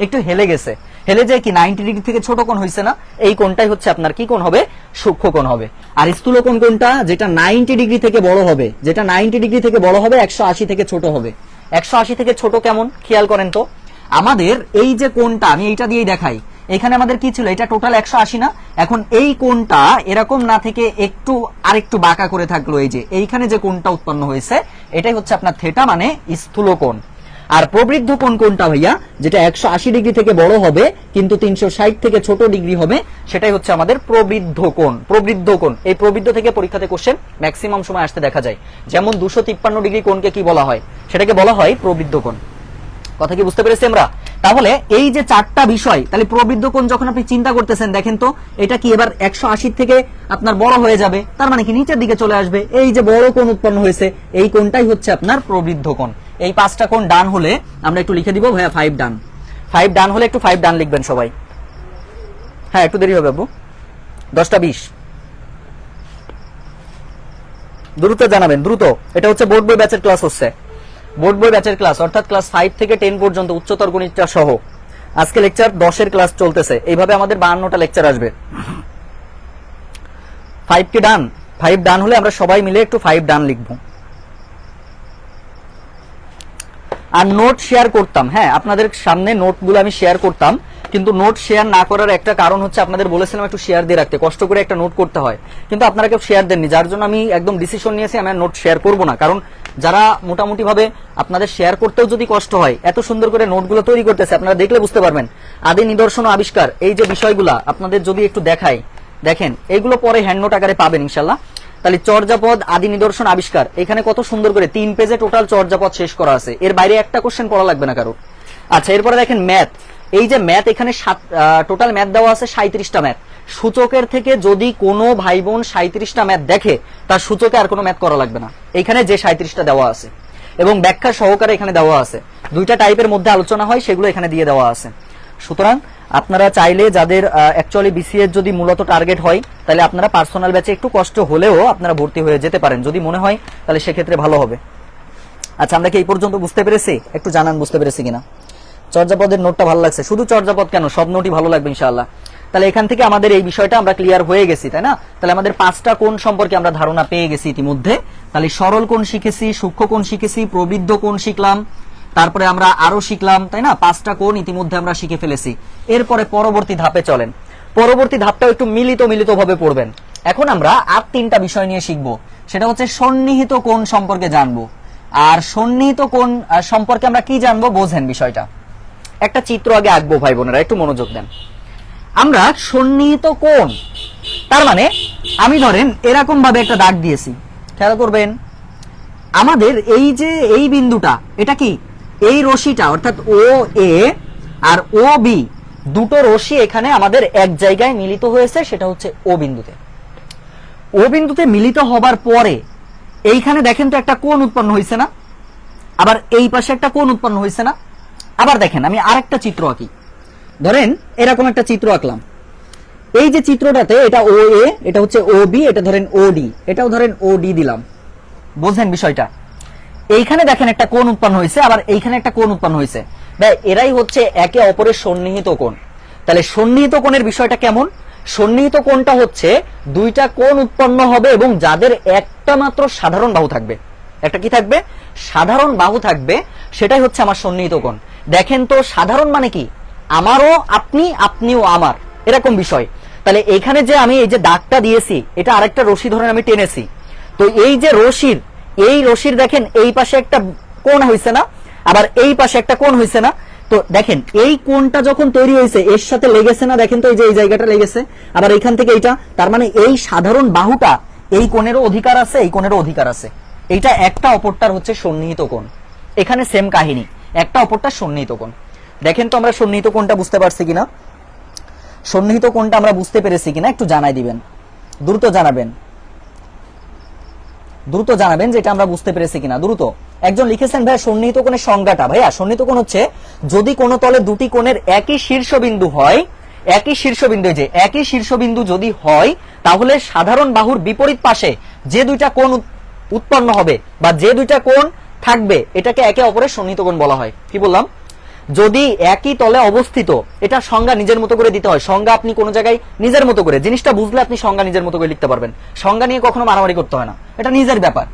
একটু হেলে গেছে, হেলে যায় কি 90 ডিগ্রি থেকে ছোট কোণ হয়েছে না? এই কোণটাই হচ্ছে আপনার কি কোণ হবে? সূক্ষ্ম কোণ হবে। আর স্থূল কোণ কোনটা? যেটা 90 ডিগ্রি থেকে বড় হবে, যেটা 90 ডিগ্রি থেকে বড় হবে 180 থেকে ছোট হবে। 180 থেকে ছোট কেমন খেয়াল করেন তো। আমাদের এই যে কোণটা, আমি এইটা দিয়েই দেখাই, এখানে আমাদের কি ছিল? এটা টোটাল 180 না? এখন এই কোণটা এরকম না থেকে একটু আরেকটু বাঁকা করে থাকলো, এই যে এইখানে যে কোণটা উৎপন্ন হয়েছে এটাই হচ্ছে আপনার থিটা, মানে স্থূল কোণ। আর প্রবৃদ্ধ কোণ কোনটা ভাইয়া? যেটা 180 ডিগ্রি থেকে বড় হবে কিন্তু 360 থেকে ছোট ডিগ্রি হবে, সেটাই হচ্ছে আমাদের প্রবৃদ্ধ কোণ। প্রবৃদ্ধ কোণ, এই প্রবৃদ্ধ থেকে পরীক্ষাতে কোশ্চেন ম্যাক্সিমাম সময় আসতে দেখা যায়। যেমন 253 ডিগ্রি কোণকে কি বলা হয়? সেটাকে বলা হয় প্রবৃদ্ধ কোণ। কথা কি বুঝতে পেরেছি আমরা? তাহলে এই যে চারটা বিষয়, তাহলে প্রবৃদ্ধ কোণ যখন আপনি চিন্তা করতেছেন দেখেন তো, এটা কি এবার 180 থেকে আপনার বড় হয়ে যাবে, তার মানে কি নিচের দিকে চলে আসবে। এই যে বড় কোণ উৎপন্ন হয়েছে এই কোণটাই হচ্ছে আপনার প্রবৃদ্ধ কোণ। এই পাঁচটা কোণ ডান হলে আমরা একটু লিখে দিব ভাইয়া 5 ডান। 5 ডান হলে একটু 5 ডান লিখবেন সবাই। হ্যাঁ একটু দেরি হবে আব্বু, 10টা 20 দ্রুত জানাবেন, দ্রুত। এটা হচ্ছে বোর্ড বই ব্যাচের ক্লাস হচ্ছে, বোর্ড বই ব্যাচের ক্লাস, অর্থাৎ ক্লাস 5 থেকে 10 পর্যন্ত উচ্চতর গণিতটা সহ। আজকে লেকচার 10 এর ক্লাস চলতেছে, এইভাবে আমাদের 52টা লেকচার আসবে। 5 কি ডান? 5 ডান হলে আমরা সবাই মিলে একটু 5 ডান লিখবো। আর নোট শেয়ার করতাম, হ্যাঁ আপনাদের সামনে নোটগুলো আমি শেয়ার করতাম, কিন্তু নোট শেয়ার না করার একটা কারণ হচ্ছে আপনাদের বলেছিলাম একটু শেয়ার দিয়ে রাখতে, কষ্ট করে একটা নোট করতে হয়, কিন্তু আপনারা কেউ শেয়ার দেননি, যার জন্য আমি একদম ডিসিশন নিয়েছি আমি নোট শেয়ার করব না। কারণ যারা মোটামুটি ভাবে আপনাদের শেয়ার করতেও যদি কষ্ট হয়, এত সুন্দর করে নোটগুলো তৈরি করতেছে, আপনারা দেখলে বুঝতে পারবেন। আদি নিদর্শন ও আবিষ্কার, এই যে বিষয়গুলা আপনাদের যদি একটু দেখাই, দেখেন এইগুলো পরে হ্যান্ড নোট আকারে পাবেন ইনশাল্লাহ। তাহলে চর্যাপদ, আদি নিদর্শন, আবিষ্কার, এখানে কত সুন্দর করে 3 পেজে টোটাল চর্যাপদ শেষ করা আছে। এর বাইরে একটা কোশ্চেন পড়া লাগবে না কারো। আচ্ছা, এরপরে দেখেন ম্যাথ। এই যে ম্যাথ, এখানে টোটাল ম্যাথ দেওয়া আছে 37টা ম্যাথ। সূচকের থেকে যদি কোনো ভাই বোন 37টা ম্যাথ দেখে, তার সূচকে আর কোনো ম্যাথ করা লাগবে না। এইখানে যে 37টা দেওয়া আছে এবং ব্যাখ্যা সহকারে এখানে দেওয়া আছে, দুইটা টাইপের মধ্যে আলোচনা হয়, সেগুলো এখানে দিয়ে দেওয়া আছে। সুতরাং আপনারা চাইলে যাদের অ্যাকচুয়ালি বিসিএস যদি মূলত টার্গেট হয়, তাহলে আপনারা পার্সোনাল ব্যাচে একটু কষ্ট হলেও আপনারা ভর্তি হয়ে যেতে পারেন, যদি মনে হয় তাহলে সেক্ষেত্রে ভালো হবে। আচ্ছা, আমরা কি এই পর্যন্ত বুঝতে পেরেছি? একটু জানান বুঝতে পেরেছি কিনা। চর্যাপদের নোটটা ভালো লাগছে, শুধু চর্যাপদ কেন, সব নোটই ভালো লাগবে ইনশাআল্লাহ। তাহলে এখান থেকে আমাদের এই বিষয়টা আমরা ক্লিয়ার হয়ে গেছি, তাই না? তাহলে আমাদের 5টা কোণ সম্পর্কে আমরা ধারণা পেয়ে গেছি ইতিমধ্যে। তাহলে সরল কোণ শিখেছি, সূক্ষ্ম কোণ শিখেছি, প্রবৃদ্ধ কোণ শিখলাম, তারপরে আমরা আরো শিখলাম, তাই না? 5টা কোণ ইতিমধ্যে আমরা শিখে ফেলেছি। এরপরে পরবর্তী ধাপে চলেন। পরবর্তী ধাপটাও একটু মিলিত ভাবে পড়বেন। এখন আমরা আর 3টা বিষয় নিয়ে শিখবো, সেটা হচ্ছে সন্নিহিত কোণ সম্পর্কে জানবো। আর সন্নিহিত কোণ সম্পর্কে আমরা কি জানবো বোঝেন বিষয়টা। একটা চিত্র আগে আঁকবো ভাই বোনেরা, একটু মনোযোগ দেন। আমরা সন্নিহিত কোণ, তার মানে আমি ধরেন এরকম ভাবে একটা দাগ দিয়েছি, খেয়াল করবেন। আমাদের এই যে এই বিন্দুটা, এটা কি এই রশিটা, অর্থাৎ ও এ আর ও বি, দুটো রশি এখানে আমাদের এক জায়গায় মিলিত হয়েছে, সেটা হচ্ছে ও বিন্দুতে। ও বিন্দুতে মিলিত হবার পরে এইখানে দেখেন তো একটা কোণ উৎপন্ন হয়েছে না, আবার এই পাশে একটা কোণ উৎপন্ন হয়েছে না। আবার দেখেন আমি আরেকটা চিত্র আঁকি, ধরেন এরকম একটা চিত্র আঁকলাম। এই যে চিত্রটাতে এটা ও এ, এটা হচ্ছে ও বি, এটা ধরেন ও ডি, এটাও ধরেন ও ডি দিলাম। বোঝেন বিষয়টা? এইখানে দেখেন একটা কোণ উৎপন্ন হয়েছে, আবার এইখানে একটা কোণ উৎপন্ন হয়েছে, এরাই হচ্ছে একে অপরের সন্নিহিত কোণ। তাহলে সন্নিহিত কোণের বিষয়টা কেমন? সন্নিহিত কোণটা হচ্ছে দুইটা কোণ উৎপন্ন হবে এবং যাদের একটা মাত্র সাধারণ বাহু থাকবে। একটা কি থাকবে? সাধারণ বাহু থাকবে, সেটাই হচ্ছে আমার সন্নিহিত কোণ। দেখেন তো সাধারণ মানে কি? আমারও আপনি, আপনিও আমার, এরকম বিষয়। তাহলে এখানে যে আমি এই যে দাগটা দিয়েছি, এটা আরেকটা রশি ধরে আমি টেনেছি, তো এই যে রশির, এই রশির দেখেন এই পাশে একটা কোণ হয়েছে না, আবার এই পাশে একটা কোণ হয়েছে না। তো দেখেন এই কোণটা যখন তৈরি হয়েছে এর সাথে লেগেছে না, দেখেন তো এই যে এই জায়গাটা লেগেছে, আবার এইখান থেকে এইটা, তার মানে এই সাধারণ বাহুটা এই কোণেরও অধিকার আছে, এই কোণেরও অধিকার আছে। এইটা একটা অপরটার হচ্ছে সন্নিহিত কোণ। এখানে সেম কাহিনী, একটা অপরটার সন্নিহিত কোণ। দেখেন তো আমরা সন্নিহিত কোণটা বুঝতে পারছি কিনা, সন্নিহিত কোণটা আমরা বুঝতে পেরেছি কিনা একটু জানাই দিবেন, দ্রুত জানাবেন, দ্রুত জানাবেন যে এটা আমরা বুঝতে পেরেছি কিনা, দ্রুত। একজন লিখেছেন ভাইয়া সন্নিহিত কোণের সংজ্ঞাটা। ভাইয়া সন্নিহিত কোণ হচ্ছে যদি কোন তলে দুটি কোণের একই শীর্ষবিন্দু হয়, একই শীর্ষবিন্দু, যে একই শীর্ষবিন্দু যদি হয়, তাহলে সাধারণ বাহুর বিপরীত পাশে যে দুইটা কোণ উৎপন্ন হবে বা যে দুইটা কোণ থাকবে, এটাকে একে অপরের সন্নিহিত কোণ বলা হয়। কি বললাম? যদি একই তলে অবস্থিত, এটা সংজ্ঞা নিজের মতো করে দিতে হয়। সংজ্ঞা আপনি কোন জায়গায় নিজের মতো করে, জিনিসটা বুঝলে আপনি সংজ্ঞা নিজের মতো করে লিখতে পারবেন। সংজ্ঞা নিয়ে কখনো মারামারি করতে হয় না, এটা নিজের ব্যাপার।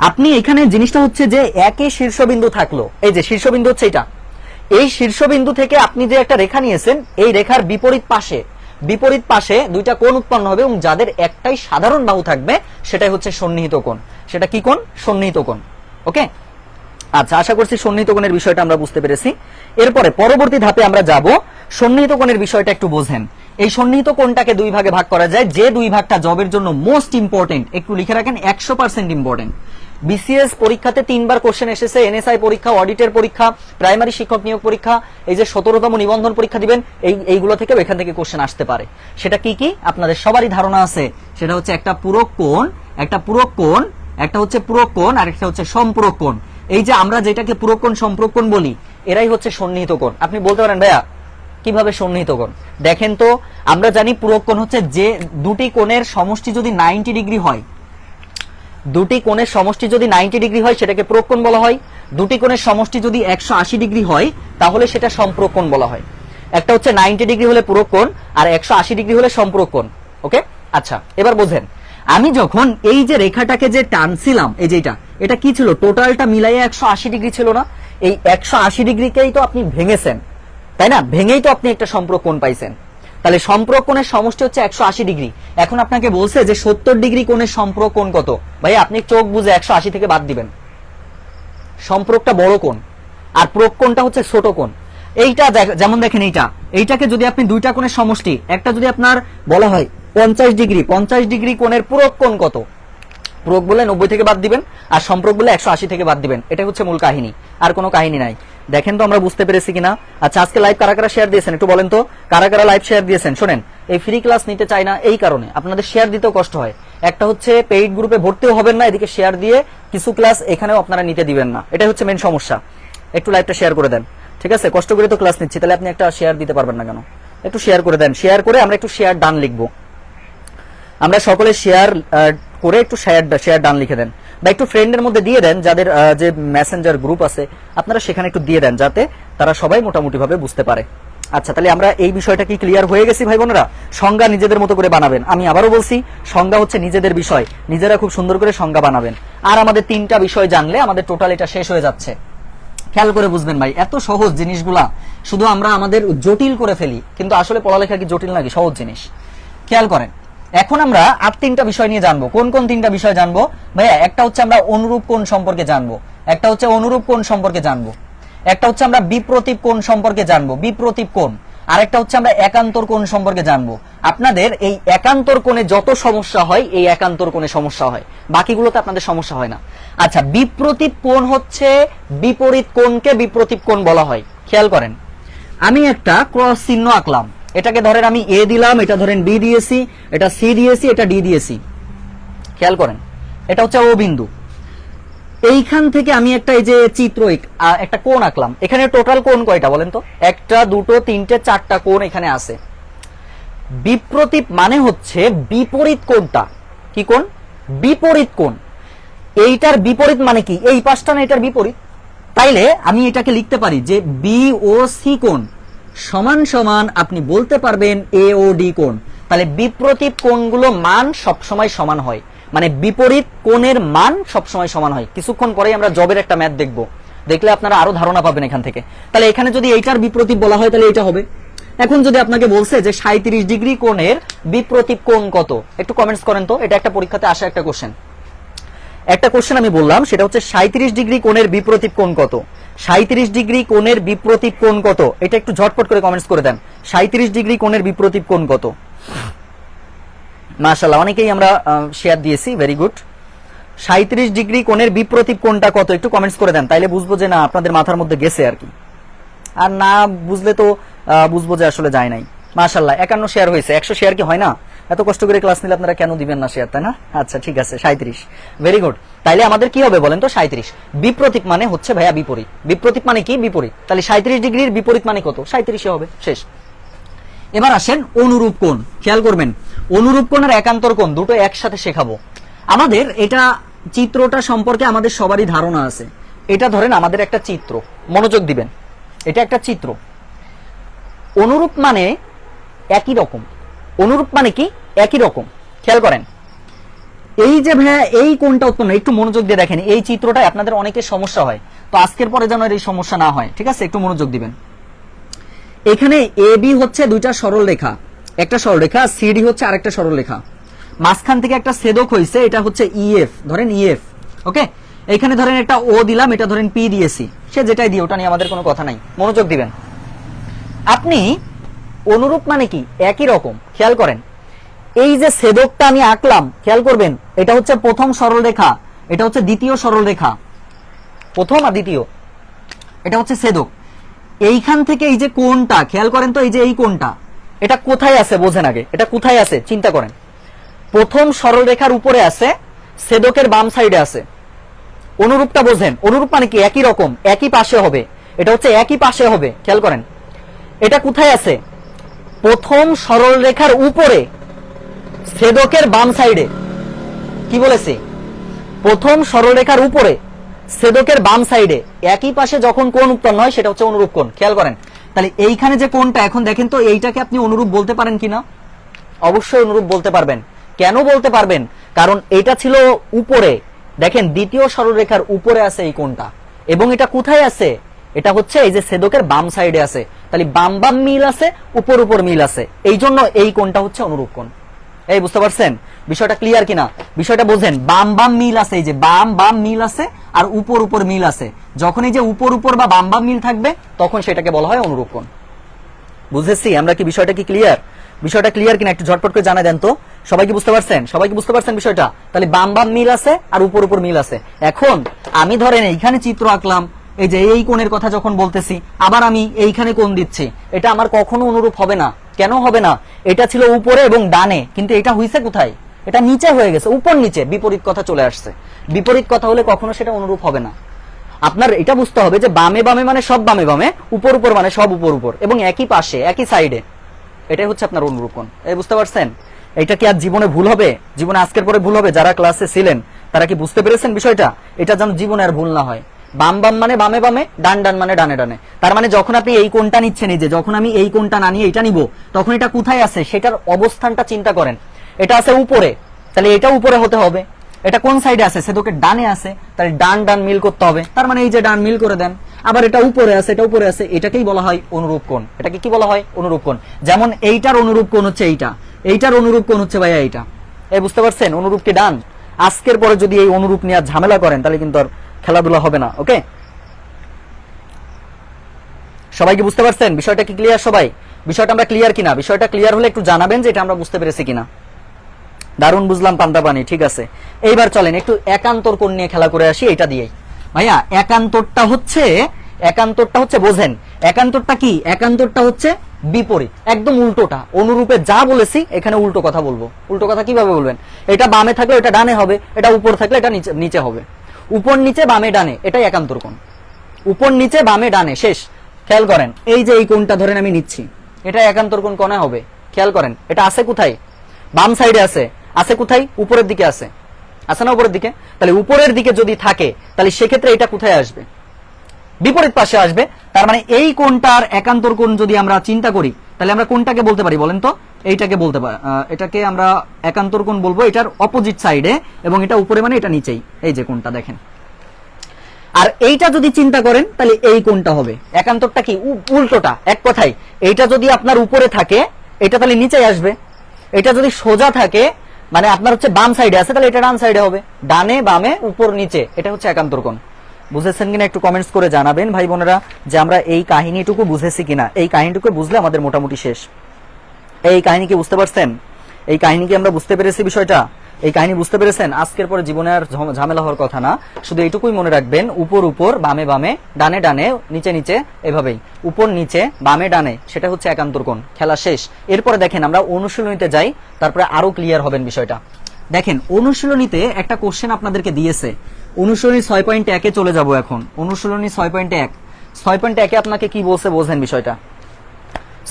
আপনি এখানে জিনিসটা হচ্ছে যে একই শীর্ষবিন্দু থাকলো, এই যে শীর্ষবিন্দু হচ্ছে এটা, এই শীর্ষবিন্দু থেকে আপনি যে একটা রেখা নিয়েছেন, এই রেখার বিপরীত পাশে দুইটা কোণ উৎপন্ন হবে এবং যাদের একটাই সাধারণ বাহু থাকবে, সেটাই হচ্ছে সন্নিহিত কোণ। সেটা কি কোণ? সন্নিহিত কোণ। ওকে, আচ্ছা, আশা করছি সন্নিহিত কোণের বিষয়টা আমরা বুঝতে পেরেছি। এরপরে পরবর্তী ধাপে আমরা যাব, সন্নিহিত কোণের বিষয়টা একটু বোঝেন। এই সন্নিহিত কোণটাকে দুই ভাগে ভাগ করা যায়, যে দুই ভাগটা জবের জন্য মোস্ট ইম্পর্টেন্ট, একটু লিখে রাখেন, 100% ইম্পর্টেন্ট। বিসিএস পরীক্ষাতে 3বার কোশ্চেন এসেছে, এনএসআই পরীক্ষা, অডিটের পরীক্ষা, প্রাইমারি শিক্ষক নিয়োগ পরীক্ষা, এই যে 17তম নিবন্ধন পরীক্ষা দিবেন, এইগুলো থেকে এখান থেকে কোশ্চেন আসতে পারে। সেটা কি কি আপনাদের সবারই ধারণা আছে, সেটা হচ্ছে একটা পূরক কোণ, একটা হচ্ছে পূরক কোণ, আর একটা হচ্ছে সম্পূরক কোণ। এই যে আমরা যেটাকে পূরক কোণ, সম্পূরক কোণ বলি, এরাই হচ্ছে সন্নিহিত কোণ। আপনি বলতে পারেন ভাইয়া কিভাবে সন্নিহিত কোণ? দেখেন তো, আমরা জানি পূরক কোণ হচ্ছে যে দুটি কোণের সমষ্টি যদি 90 ডিগ্রি হয়, দুটি কোণের সমষ্টি যদি 90 ডিগ্রি হয় সেটাকে পূরক কোণ বলা হয়। দুটি কোণের সমষ্টি যদি 180 ডিগ্রি হয় তাহলে সেটা সম্পূরক কোণ বলা হয়। একটা হচ্ছে 90 ডিগ্রি হলে পূরক কোণ আর 180 ডিগ্রি হলে সম্পূরক কোণ। ওকে, আচ্ছা, এবার বোঝেন, আমি যখন এই যে রেখাটাকে যে টানছিলাম, এই যে এটা কি ছিল, টোটালটা মিলাইয়া 180 ডিগ্রি ছিল না? এই 180 ডিগ্রিকেই তো আপনি ভেঙেছেন, তাই না? ভেঙেই তো আপনি একটা সম্পূরক কোণ পাইছেন। তাহলে সম্পূরক কোণের সমষ্টি হচ্ছে 180 ডিগ্রি। এখন আপনাকে বলছে যে 70 ডিগ্রি কোণের সম্পূরক কোণ কত? ভাই আপনি চোখ বুঝে 180 থেকে বাদ দিবেন। সম্পূরকটা বড় কোণ আর পূরক কোণটা হচ্ছে ছোট কোণ। এইটা যেমন দেখেন, এইটাকে যদি আপনি দুইটা কোণের সমষ্টি, একটা যদি আপনার বলা হয় 50 ডিগ্রি, 50 ডিগ্রি কোণের পূরক কোণ কত? পূরক বলে 90 থেকে বাদ দিবেন, আর সম্পর্ক বলে 180 থেকে বাদ দিবেন। এটা হচ্ছে মূল কাহিনী, আর কোনো কাহিনী নাই। দেখেন তো আমরা বুঝতে পেরেছি কিনা। আচ্ছা, আজকে লাইভ কারা কারা শেয়ার দিয়েছেন একটু বলেন তো, কারা কারা লাইভ শেয়ার দিয়েছেন। শোনেন, এই ফ্রি ক্লাস নিতে চাই না এই কারণে, আপনাদের শেয়ার দিতেও কষ্ট হয়। একটা হচ্ছে পেইড গ্রুপে ভর্তিও হবেন না, এদিকে শেয়ার দিয়ে কিছু ক্লাস এখানেও আপনারা নিতে দিবেন না, এটা হচ্ছে মেন সমস্যা। একটু লাইভটা শেয়ার করে দেন, ঠিক আছে? কষ্ট করে তো ক্লাস নিচ্ছি, তাহলে আপনি একটা শেয়ার দিতে পারবেন না কেন? একটু শেয়ার করে দেন, শেয়ার করে আমরা একটু শেয়ার ডান লিখবো। আমরা সকলে শেয়ার করে একটু শেয়ার ডান লিখে দেন, বা একটু ফ্রেন্ডের মধ্যে দিয়ে দেন, যাদের যে মেসেঞ্জার গ্রুপ আছে আপনারা সেখানে একটু দিয়ে দেন, যাতে তারা সবাই মোটামুটি ভাবে বুঝতে পারে। আচ্ছা, তাহলে আমরা এই বিষয়টা কি ক্লিয়ার হয়ে গেছি ভাই বোনেরা? সংজ্ঞা নিজেদের মতো করে বানাবেন। আমি আবারও বলছি, সংজ্ঞা হচ্ছে নিজেদের বিষয়, নিজেরা খুব সুন্দর করে সংজ্ঞা বানাবেন। আর আমাদের 3টা বিষয় জানলে আমাদের টোটাল এটা শেষ হয়ে যাচ্ছে। খেয়াল করে বুঝবেন ভাই, এত সহজ জিনিসগুলা শুধু আমরা আমাদের জটিল করে ফেলি, কিন্তু আসলে পড়ালেখা কি জটিল নাকি? সহজ জিনিস। খেয়াল করেন, এখন আমরা আর 3টা বিষয় নিয়ে জানবো। কোন কোন 3টা বিষয় জানবো ভাইয়া? একটা হচ্ছে আমরা অনুরূপ কোণ সম্পর্কে জানবো, একটা হচ্ছে অনুরূপ কোণ সম্পর্কে জানবো, একটা হচ্ছে আমরা বিপ্রতীপ কোণ সম্পর্কে জানবো, বিপ্রতীপ কোণ, আর একটা হচ্ছে আমরা একান্তর কোণ সম্পর্কে জানবো। আপনাদের এই একান্তর কোণে যত সমস্যা হয়, এই একান্তর কোণে সমস্যা হয়, বাকিগুলোতে আপনাদের সমস্যা হয় না। আচ্ছা, বিপ্রতীপ কোণ হচ্ছে বিপরীত কোণকে বিপ্রতীপ কোণ বলা হয়। খেয়াল করেন, আমি একটা ক্রস চিহ্ন আঁকলাম, এটাকে ধরেন আমি এ দিলাম, এটা ধরেন বি দিয়েছি, এটা সি দিয়েছি, এটা ডি দিয়েছি। খেয়াল করেন, এটা হচ্ছে ও বিন্দু। এইখান থেকে আমি একটা এই যে চিত্র একটা কোণ আঁকলাম, এখানে টোটাল কোণ কয়টা বলেন তো? 1 2 3 4টা কোণ এখানে আছে। বিপ্রতীপ মানে হচ্ছে বিপরীত কোণটা। কি কোণ? বিপরীত কোণ। এইটার বিপরীত মানে কি? এই পাশটা না এটার বিপরীত। তাইলে আমি এটাকে লিখতে পারি যে বি ও সি কোণ সমান সমান আপনি বলতে পারবেন এ ও ডি কোণ। তাহলে বিপ্রতীপ কোণগুলো মান সবসময় সমান হয়, মানে বিপরীত কোণের মান সবসময় সমান হয়। কিছুক্ষণ পরেই আমরা জবের একটা ম্যাথ দেখবো, দেখলে আপনারা আরো ধারণা পাবেন এখান থেকে। তাহলে এখানে যদি এইটার বিপ্রতীপ বলা হয় তাহলে এটা হবে। এখন যদি আপনাকে বলছে যে 37 ডিগ্রি কোণের বিপ্রতীপ কোণ কত, একটু কমেন্টস করেন তো। এটা একটা পরীক্ষাতে আসা একটা কোশ্চেন। একটা কোশ্চেন আমি বললাম, সেটা হচ্ছে 37 ডিগ্রি কোণের বিপ্রতীপ কোণ কত। 37 ডিগ্রি কোণের বিপ্রতীপ কোণ কত? এটা একটু ঝটপট করে কমেন্টস করে দেন। 37 ডিগ্রি কোণের বিপ্রতীপ কোণ কত? মাশাআল্লাহ, অনেকেই আমরা শেয়ার দিয়েছি, ভেরি গুড। 37 ডিগ্রি কোণের বিপ্রতীপ কোণটা কত? একটু কমেন্টস করে দেন, তাইলে বুঝবো যে না আপনাদের মাথার মধ্যে গেছে আর কি। আর না বুঝলে তো বুঝবো যে আসলে যায় নাই। মাশাআল্লাহ, 51 শেয়ার হয়েছে। 100 শেয়ার কি হয় না? এত কষ্ট করে ক্লাস নিলে আপনারা কেন দিবেন না শেয়ার, তাই না? আচ্ছা ঠিক আছে, 37, ভেরি গুড। তাইলে আমাদের কি হবে বলেন তো? 37। বিপ্রতীপ মানে হচ্ছে ভাইয়া বিপরীত। বিপ্রতীপ মানে কি? বিপরীত। তাহলে 37 ডিগ্রির বিপরীত মানে কত? 37 হবে, শেষ। এবার আসেন অনুরূপ কোণ। খেয়াল করবেন, অনুরূপ কোণ আর একান্তর কোণ দুটো একসাথে শেখাবো। আমাদের এটা চিত্রটা সম্পর্কে আমাদের সবারই ধারণা আছে। এটা ধরেন আমাদের একটা চিত্র, মনোযোগ দিবেন, এটা একটা চিত্র। অনুরূপ মানে একই রকম। অনুরূপ মানে কি? একই রকম। খেয়াল করেন, এই যে ভাইয়া এই কোণটা উৎপন্ন, একটু মনোযোগ দিয়ে দেখেন, এই চিত্রটায় আপনাদের অনেকের সমস্যা হয়, তো আজকের পরে যেন এই সমস্যা না হয়, ঠিক আছে? একটু মনোযোগ দিবেন। এখানে এ বি হচ্ছে দুইটা সরল রেখা, একটা সরল রেখা, সিডি হচ্ছে আরেকটা সরল রেখা, মাঝখান থেকে একটা ছেদক হয়েছে, এটা হচ্ছে ইএফ, ধরেন ইএফ, ওকে? এখানে ধরেন একটা ও দিলাম, এটা ধরেন পি দিয়েছি, সে যেটাই দিই ওটা নিয়ে আমাদের কোনো কথা নাই, মনোযোগ দিবেন। আপনি অনুরূপ মানে কি? একই রকম। খেয়াল করেন, এই যে ছেদকটা আমি আঁকলাম, খেয়াল করবেন, এটা হচ্ছে প্রথম সরল রেখা, এটা হচ্ছে দ্বিতীয় সরল রেখা, প্রথম আর দ্বিতীয়, এটা হচ্ছে ছেদক। এইখান থেকে এই যে কোণটা, খেয়াল করেন তো, এই যে এই কোণটা, এটা কোথায় আছে বোঝেন আগে, এটা কোথায় আছে চিন্তা করেন। প্রথম সরল রেখার উপরে আছে, ছেদকের বাম সাইডে আছে। অনুরূপটা বোঝেন, অনুরূপ মানে কি? একই রকম, একই পাশে হবে, এটা হচ্ছে একই পাশে হবে। খেয়াল করেন, এটা কোথায় আছে? প্রথম সরল রেখার উপরে, ছেদকের বাম সাইডে। কি বলেছি? প্রথম সরলরেখার উপরে, ছেদকের বাম সাইডে, একই পাশে যখন কোণ উৎপন্ন হয় সেটা হচ্ছে অনুরূপ কোণ। খেয়াল করেন, তাহলে এইখানে যে কোণটা, এখন দেখেন তো এইটাকে আপনি অনুরূপ বলতে পারেন কিনা? অবশ্যই অনুরূপ বলতে পারবেন। কেন বলতে পারবেন? কারণ এটা ছিল উপরে, দেখেন দ্বিতীয় সরলরেখার উপরে আছে এই কোণটা, এবং এটা কোথায় আছে? এটা হচ্ছে এই যে ছেদকের বাম সাইডে আছে। তাহলে বাম বাম মিল আছে, উপর উপর মিল আছে, এই জন্য এই কোণটা হচ্ছে অনুরূপ কোণ। এই বুঝতে পারছেন বিষয়টা? ক্লিয়ার কিনা? বিষয়টা বোঝেন, বাম বাম মিল আছে, এই যে বাম বাম মিল আছে আর উপর উপর মিল আছে। যখন এই যে উপর উপর বা বাম বাম মিল থাকবে তখন সেটাকে বলা হয় অনুরূপ কোণ। বুঝেছি আমরা কি? বিষয়টা কি ক্লিয়ার? বিষয়টা ক্লিয়ার কিনা একটু ঝটপট করে জানা দেন তো। সবাই কি বুঝতে পারছেন? সবাই কি বুঝতে পারছেন বিষয়টা? তাহলে বাম বাম মিল আছে আর উপর উপর মিল আছে। এখন আমি ধরেন এইখানে চিত্র আঁকলাম, এই যে এই কোণের কথা যখন বলতেছি, আবার আমি এইখানে কোণ দিচ্ছি, এটা আমার কখনো অনুরূপ হবে না। কেন হবে না? এটা ছিল উপরে এবং ডানে, কিন্তু এটা হইছে কোথায়? এটা নিচে হয়ে গেছে, উপর নিচে বিপরীত কথা চলে আসছে। বিপরীত কথা হলে কখনো সেটা অনুরূপ হবে না। আপনার এটা বুঝতে হবে যে বামে বামে মানে সব বামে বামে, উপর উপর মানে সব উপর উপর, এবং একই পাশে একই সাইডে, এটাই হচ্ছে আপনার অনুরূপ কোণ। এই বুঝতে পারছেন? এটা কি আর জীবনে ভুল হবে? জীবনে আজকের পরে ভুল হবে? যারা ক্লাসে ছিলেন তারা কি বুঝতে পেরেছেন বিষয়টা? এটা যেন জীবনে আর ভুল না হয়। বাম বাম মানে বামে বামে, ডান ডান মানে ডানে ডানে। তার মানে যখন আপনি এই কোণটা নিচ্ছেন, এই যে যখন আমি এই কোণটা না নিয়ে এটা নিব, তখন এটা কোথায় আছে সেটার অবস্থানটা চিন্তা করেন। এটা আছে উপরে, তাহলে এটা উপরে হতে হবে। এটা কোন সাইডে আছে? সে তোকে ডানে আছে, তাহলে ডান ডান মিল করতে হবে। তার মানে এই যে ডান মিল করে দেন। আবার এটা উপরে আছে, এটা উপরে আছে, এটাকেই বলা হয় অনুরূপ কোণ। এটাকে কি বলা হয়? অনুরূপ কোণ। যেমন এইটার অনুরূপ কোণ হচ্ছে এইটা, এইটার অনুরূপ কোণ হচ্ছে ভাইয়া এইটা। এই বুঝতে পারছেন? অনুরূপ কি ডান? আজকের পরে যদি এই অনুরূপ নিয়ে ঝামেলা করেন তাহলে কিন্তু আর খেলাধুলা হবে না। ওকে, সবাই কি বুঝতে পারছেন বিষয়টা? কি ক্লিয়ার সবাই? বিষয়টা আমরা ক্লিয়ার কিনা? বিষয়টা ক্লিয়ার হলে একটু জানাবেন যে এটা আমরা বুঝতে পেরেছি কিনা। দারুণ বুঝলাম পান্তা পানি, ঠিক আছে। এইবার চলেন একটু একান্তর কোণ নিয়ে খেলা করে আসি। এটা দিয়েই ভাইয়া, একান্তরটা হচ্ছে বোঝেন, একান্তরটা কি? একান্তরটা হচ্ছে বিপরীত, একদম উল্টোটা। অনুরূপে যা বলেছি এখানে উল্টো কথা বলবো। উল্টো কথা কিভাবে বলবেন? এটা বামে থাকলে এটা ডানে হবে, এটা উপর থাকলে এটা নিচে হবে। উপর নিচে বামে ডানে, এটাই একান্তর কোণ। উপর নিচে বামে ডানে, শেষ। খেয়াল করেন, এই যে এই কোণটা ধরেন আমি নিচ্ছি, এটা একান্তর কোণ কোণে হবে। খেয়াল করেন, এটা আছে কোথায়? বাম সাইডে আছে। আছে কোথায়? উপরের দিকে আছে। আছে না উপরের দিকে? তাহলে উপরের দিকে যদি থাকে তাহলে সেক্ষেত্রে এটা কোথায় আসবে? বিপরীত পাশে আসবে। তার মানে এই কোণটার একান্তর কোণ যদি আমরা চিন্তা করি তাহলে আমরা কোনটাকে বলতে পারি বলেন তো? এইটাকে বলতে পারি, এটাকে আমরা একান্তর কোণ বলবো, এটার অপোজিট সাইডে, এবং এটা উপরে মানে এটা নিচেই। এই যে কোণটা দেখেন, আর এইটা যদি চিন্তা করেন তাহলে এই কোণটা হবে। একান্তরটা কি? উল্টোটা। এক কথায়, এইটা যদি আপনার উপরে থাকে এটা তাহলে নিচে আসবে। এটা যদি সোজা থাকে মানে আপনার হচ্ছে বাম সাইডে আছে, তাহলে এটা ডান সাইডে হবে। ডানে বামে উপর নিচে, এটা হচ্ছে একান্তর কোণ। বুঝেছেন কিনা একটু কমেন্টস করে জানাবেন ভাই বোনেরা, যে আমরা এই কাহিনীটুকু বুঝেছি কিনা। এই কাহিনীটুকু বুঝলে আমাদের মোটামুটি শেষ। এই কাহিনী কি বুঝতে পারছেন? এই কাহিনী কি আমরা বুঝতে পেরেছি বিষয়টা? এই কাহিনী বুঝতে পেরেছেন? আজকের পরে জীবনে আর ঝামেলা হওয়ার কথা না। শুধু এইটুকুই মনে রাখবেন, উপর উপর, বামে বামে, ডানে ডানে, নিচে নিচে, এভাবেই উপর নিচে, বামে ডানে, সেটা হচ্ছে একান্তর কোণ। খেলা শেষ। এরপরে দেখেন আমরা অনুশীলনীতে যাই, তারপরে আরো ক্লিয়ার হবেন বিষয়টা। দেখেন, অনুশীলনীতে একটা কোশ্চেন আপনাদেরকে দিয়েছে। অনুশীলনী 6.1 চলে যাব এখন। অনুশীলনী 6.1, 6.1 আপনাকে কি বলছে বোঝেন বিষয়টা।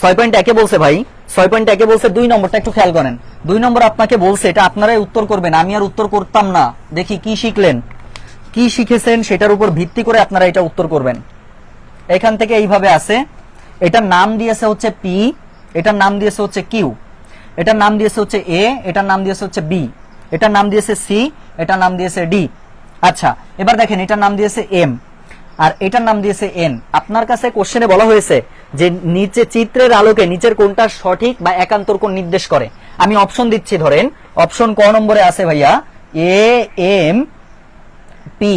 6.1 বলছে ভাই, 6.1 বলছে 2 নম্বরটা একটু খেয়াল করেন। 2 নম্বর আপনাকে বলছে, এটা আপনারাই উত্তর করবেন, আমি আর উত্তর করতাম না। দেখি কি শিখলেন, কি শিখেছেন, সেটার উপর ভিত্তি করে আপনারা এটা উত্তর করবেন। এখান থেকে এইভাবে আছে, এটার নাম দিয়েছে হচ্ছে পি, এটার নাম দিয়েছে হচ্ছে কিউ, এটার নাম দিয়েছে হচ্ছে এ, এটার নাম দিয়েছে হচ্ছে বি, এটার নাম দিয়েছে সি, এটার নাম দিয়েছে ডি। আচ্ছা, এবার দেখেন, এটার নাম দিয়েছে এম, আর এটার নাম দিয়েছে এন। আপনার কাছে কোশ্চেনে বলা হয়েছে যে নিচে চিত্রের আলোকে নিচের কোনটা সঠিক বা একান্তর কোণ নির্দেশ করে। আমি অপশন দিচ্ছি, ধরেন অপশন ক নম্বরে আছে ভাইয়া এ এম পি,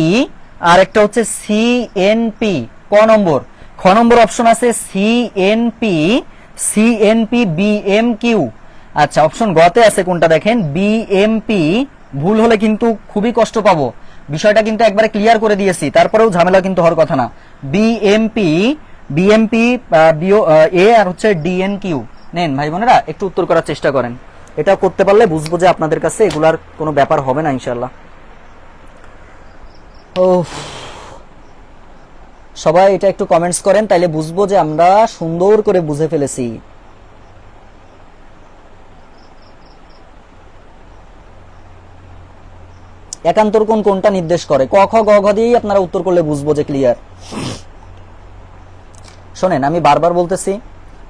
আর একটা হচ্ছে সি এন পি। ক নম্বর, খ নম্বর অপশন আছে C N P B M Q. আচ্ছা, অপশন গতে আছে কোনটা দেখেন, বি এম পি। ভুল হলে কিন্তু খুবই কষ্ট পাবো। বিষয়টা কিন্তু একবারে ক্লিয়ার করে দিয়েছি, তারপরেও ঝামেলা কিন্তু হওয়ার কথা না। বিএমপি, এ, আর হচ্ছে ডিএন কিউ। নেন ভাই বোনেরা, একটু উত্তর করার চেষ্টা করেন। এটা করতে পারলে বুঝবো যে আপনাদের কাছে এগুলার কোনো ব্যাপার হবে না ইনশাল্লাহ। ও, সবাই এটা একটু কমেন্টস করেন, তাইলে বুঝবো যে আমরা সুন্দর করে বুঝে ফেলেছি। একান্তর কোণ কোনটা নির্দেশ করে? ক খ গ ঘ দিয়েই আপনারা উত্তর করলে বুঝবো যে ক্লিয়ার। শোনেন, আমি বারবার বলতেছি,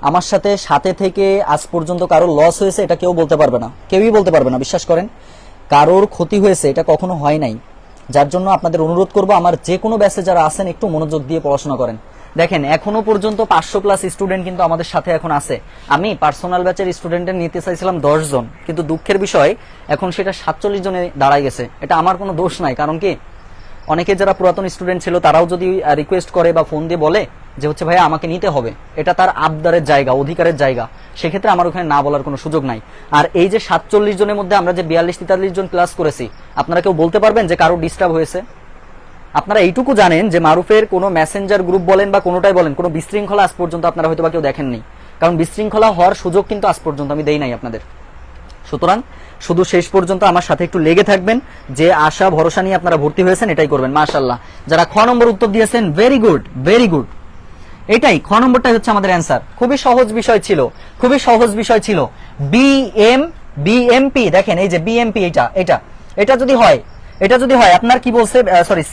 আমার সাথে থেকে আজ পর্যন্ত কারোর লস হয়েছে এটা কেউ বলতে পারবে না, কেউই বলতে পারবে না, বিশ্বাস করেন। কারোর ক্ষতি হয়েছে এটা কখনো হয় নাই। যার জন্য আপনাদের অনুরোধ করব, আমার যে কোনো ব্যাচে যারা আছেন একটু মনোযোগ দিয়ে পড়াশোনা করেন। দেখেন, এখনো পর্যন্ত 500+ স্টুডেন্ট কিন্তু আমাদের সাথে এখন আছে। আমি পার্সোনাল ব্যাচের স্টুডেন্টের নিতে চাইছিলাম 10 জন, কিন্তু দুঃখের বিষয় এখন সেটা 47 জনে দাঁড়ায় গেছে। এটা আমার কোনো দোষ নাই, কারণ কি অনেকে যারা পুরাতন স্টুডেন্ট ছিল তারাও যদি রিকোয়েস্ট করে বা ফোন দিয়ে বলে যে হচ্ছে ভাইয়া আমাকে নিতে হবে, এটা তার আবদারের জায়গা, অধিকারের জায়গা, সেক্ষেত্রে আমার ওখানে না বলার কোনো সুযোগ নাই। আর এই যে 47 জনের মধ্যে আমরা যে 42-43 জন ক্লাস করেছি, আপনারা কেউ বলতে পারবেন যে কারো ডিস্টার্ব হয়েছে? আপনারা এইটুকু জানেন যে মারুফের কোনো মেসেঞ্জার গ্রুপ বলেন বা কোনোটাই বলেন, কোনো বিশৃঙ্খলা আজ পর্যন্ত আপনারা হয়তো বা কেউ দেখেননি, কারণ বিশৃঙ্খলা হওয়ার সুযোগ কিন্তু আজ পর্যন্ত আমি দেই নাই আপনাদের। সুতরাং শুধু শেষ পর্যন্ত আমার সাথে একটু লেগে থাকবেন, যে আশা ভরসা নিয়ে আপনারা ভর্তি হয়েছেন এটাই করবেন। মাশাআল্লাহ, যারা খ নম্বর উত্তর দিয়েছেন ভেরি গুড, ভেরি গুড। এটাই খ নম্বরটাই হচ্ছে আমাদের অ্যান্সার। খুবই সহজ বিষয় ছিল, খুবই সহজ বিষয় ছিল। বিএমপি, দেখেন এই যে বিএমপি, এটা যদি হয়, এটা যদি হয় আপনার কি বলছে, সরি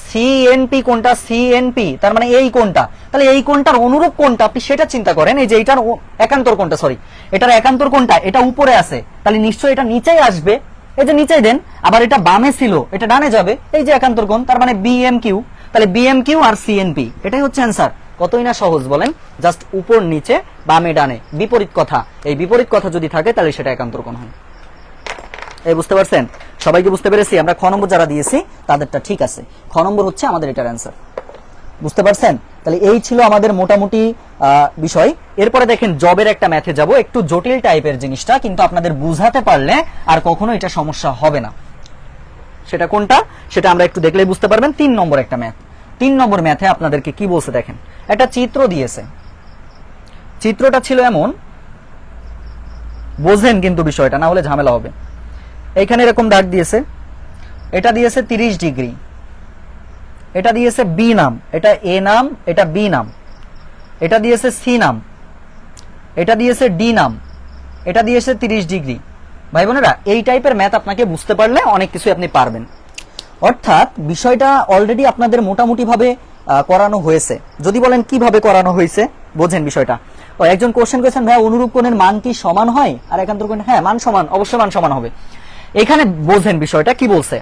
সিএনপি কোনটা, সিএনপি তার মানে এই কোনটা, তাহলে এই কোনটার অনুরূপ কোনটা আপনি সেটা চিন্তা করেন। এই যে এটার একান্তর কোনটা, সরি এটার একান্তর কোনটা, এটা উপরে আছে, তাহলে নিশ্চয়ই এটা নিচেই আসবে, এই যে নিচেই দেন। আবার এটা বামে ছিল, এটা ডানে যাবে, এই যে একান্তর কোণ, তার মানে বিএমকিউ, তাহলে বিএমকিউ আর সিএনপি, এটাই হচ্ছে অ্যান্সার। কতই না সহজ বলেন, জাস্ট উপর নিচে বামে ডানে বিপরীত কথা, এই বিপরীত কথা যদি থাকে তাহলে সেটা একান্তর কোণ হয়। এই বুঝতে পারছেন? সবাইকে বুঝতে পেরেছি? আমরা খ নম্বর যারা দিয়েছি তাদেরটা ঠিক আছে, খ নম্বর হচ্ছে আমাদের এটার অ্যান্সার। বুঝতে পারছেন? তাহলে এই ছিল আমাদের মোটামুটি বিষয়। এরপরে দেখেন জবের একটা ম্যাথে যাব, একটু জটিল টাইপের জিনিসটা, কিন্তু আপনাদের বুঝাতে পারলে আর কখনো এটা সমস্যা হবে না। সেটা কোনটা সেটা আমরা একটু দেখলেই বুঝতে পারবেন। 3 নম্বর একটা ম্যাথ, 3 নম্বর ম্যাথে আপনাদেরকে কি বলছে দেখেন, একটা চিত্র দিয়েছে, চিত্রটা ছিল এমন, বোঝেন কিন্তু বিষয়টা, না হলে ঝামেলা হবে। এইখানে এরকম দাগ দিয়েছে, এটা দিয়েছে 30 ডিগ্রি, এটা দিয়েছে বি নাম, এটা এ নাম, এটা বি নাম, এটা দিয়েছে সি নাম, এটা দিয়েছে ডি নাম, এটা দিয়েছে 30 ডিগ্রি। ভাই বোনেরা, এই টাইপের ম্যাথ আপনাকে বুঝতে পারলে অনেক কিছু আপনি পারবেন। অর্থাৎ বিষয়টা অলরেডি আপনাদের মোটামুটি ভাবে করানো হয়েছে। যদি বলেন কিভাবে করানো হয়েছে, বোঝেন বিষয়টা। একজন কোশ্চেন করেছেন, ভাই অনুরূপ কোণের মান কি সমান হয়? আর একান্তর কোণ, হ্যাঁ মান সমান, অবশ্যই মান সমান হবে। এখানে বোঝেন বিষয়টা কি বলছে,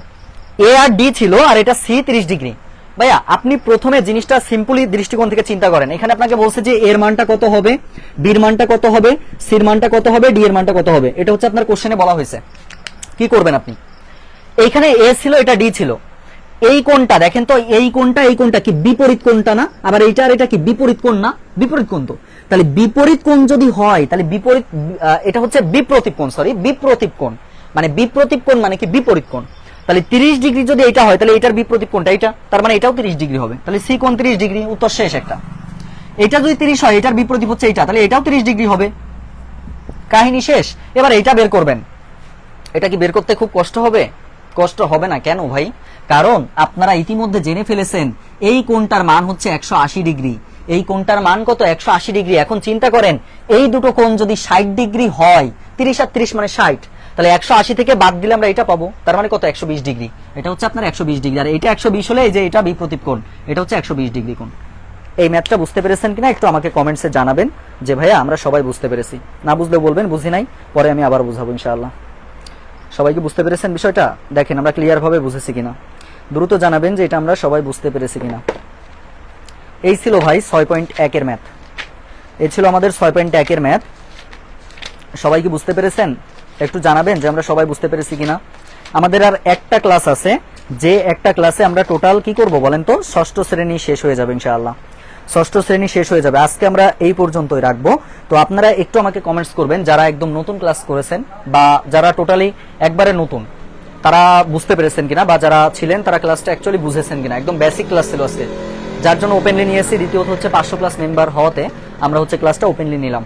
এ আর ডি ছিল আর এটা সি 30 ডিগ্রি। ভাইয়া আপনি প্রথমে জিনিসটা সিম্পলি দৃষ্টিকোণ থেকে চিন্তা করেন। এখানে আপনাকে বলছে যে এর মানটা কত হবে, বির মানটা কত হবে, সির মানটা কত হবে, ডি এর মানটা কত হবে, এটা হচ্ছে আপনার কোশ্চেনে বলা হয়েছে। কি করবেন আপনি? এইখানে এ ছিল, এটা ডি ছিল, এই কোণটা দেখেন তো, এই কোণটা কি বিপরীত কোণটা না? আবার এইটা আর এটা কি বিপরীত কোণ না? বিপরীত কোণ তো। তাহলে বিপরীত কোণ যদি হয় তাহলে বিপরীত, এটা হচ্ছে বিপ্রতীপ কোণ, সরি বিপ্রতীপ কোণ, মানে বিপ্রতীপ কোণ মানে কি বিপরীত কোণ। তাহলে 30 ডিগ্রি যদি এটা হয় তাহলে এটার বিপ্রতীপ কোণটা এটা, তার মানে এটাও 30 ডিগ্রি হবে, তাহলে সি কোণ 30 ডিগ্রি, উত্তর শেষ একটা। এটা যদি 30 হয়, এটার বিপরীত হচ্ছে এটা, তাহলে এটাও 30 ডিগ্রি হবে, কাহিনী শেষ। এবার এটা বের করবেন। এটা কি বের করতে খুব কষ্ট হবে? কষ্ট হবে না। কেন ভাই? কারণ আপনারা ইতিমধ্যে জেনে ফেলেছেন এই কোণটার মান হচ্ছে 180 ডিগ্রি, এই কোণটার মান কত? 180 ডিগ্রি। এখন চিন্তা করেন এই দুটো কোণ যদি 60 ডিগ্রি হয়, 30 আর 30 মানে 60, তাহলে 180 থেকে বাদ দিলে আমরা এটা পাবো, তার মানে কত? 120 ডিগ্রি। এটা হচ্ছে আপনার 120 ডিগ্রি, আর এটা 120 হলে এই যে এটা বিপরীত কোণ, এটা হচ্ছে 120 ডিগ্রি কোণ। এই ম্যাথটা বুঝতে পেরেছেন কিনা একটু আমাকে কমেন্টসে জানাবেন যে ভাইয়া আমরা সবাই বুঝতে পেরেছি। না বুঝলে বলবেন বুঝি নাই, পরে আমি আবার বুঝাবো ইনশাআল্লাহ। সবাইকে বুঝতে পেরেছেন বিষয়টা? দেখেন আমরা ক্লিয়ার ভাবে বুঝেছি কিনা, দ্রুত জানাবেন যে এটা আমরা সবাই বুঝতে পেরেছি কিনা। এই ছিল ভাই 6.1 এর ম্যাথ, এই ছিল আমাদের 6.1 এর ম্যাথ। সবাইকে বুঝতে পেরেছেন? একটু জানাবেন যে আমরা সবাই বুঝতে পেরেছি কিনা। আমাদের আর একটা ক্লাস আছে, যে একটা ক্লাসে আমরা টোটাল কি করব বলেন তো? ষষ্ঠ শ্রেণী শেষ হয়ে যাবে ইনশাআল্লাহ, ষষ্ঠ শ্রেণী শেষ হয়ে যাবে। আজকে আমরা এই পর্যন্তই রাখবো। তো আপনারা একটু আমাকে কমেন্টস করবেন যারা একদম নতুন ক্লাস করেছেন বা যারা টোটালি একবারে নতুন, তারা বুঝতে পেরেছেন কিনা, বা যারা ছিলেন তারা ক্লাসটা অ্যাকচুয়ালি বুঝেছেন কিনা। একদম বেসিক ক্লাস ছিল আজকে, যার জন্য ওপেনলি নিয়েছি। দ্বিতীয়ত হচ্ছে 500 প্লাস মেম্বার হওয়াতে আমরা হচ্ছে ক্লাসটা ওপেনলি নিলাম।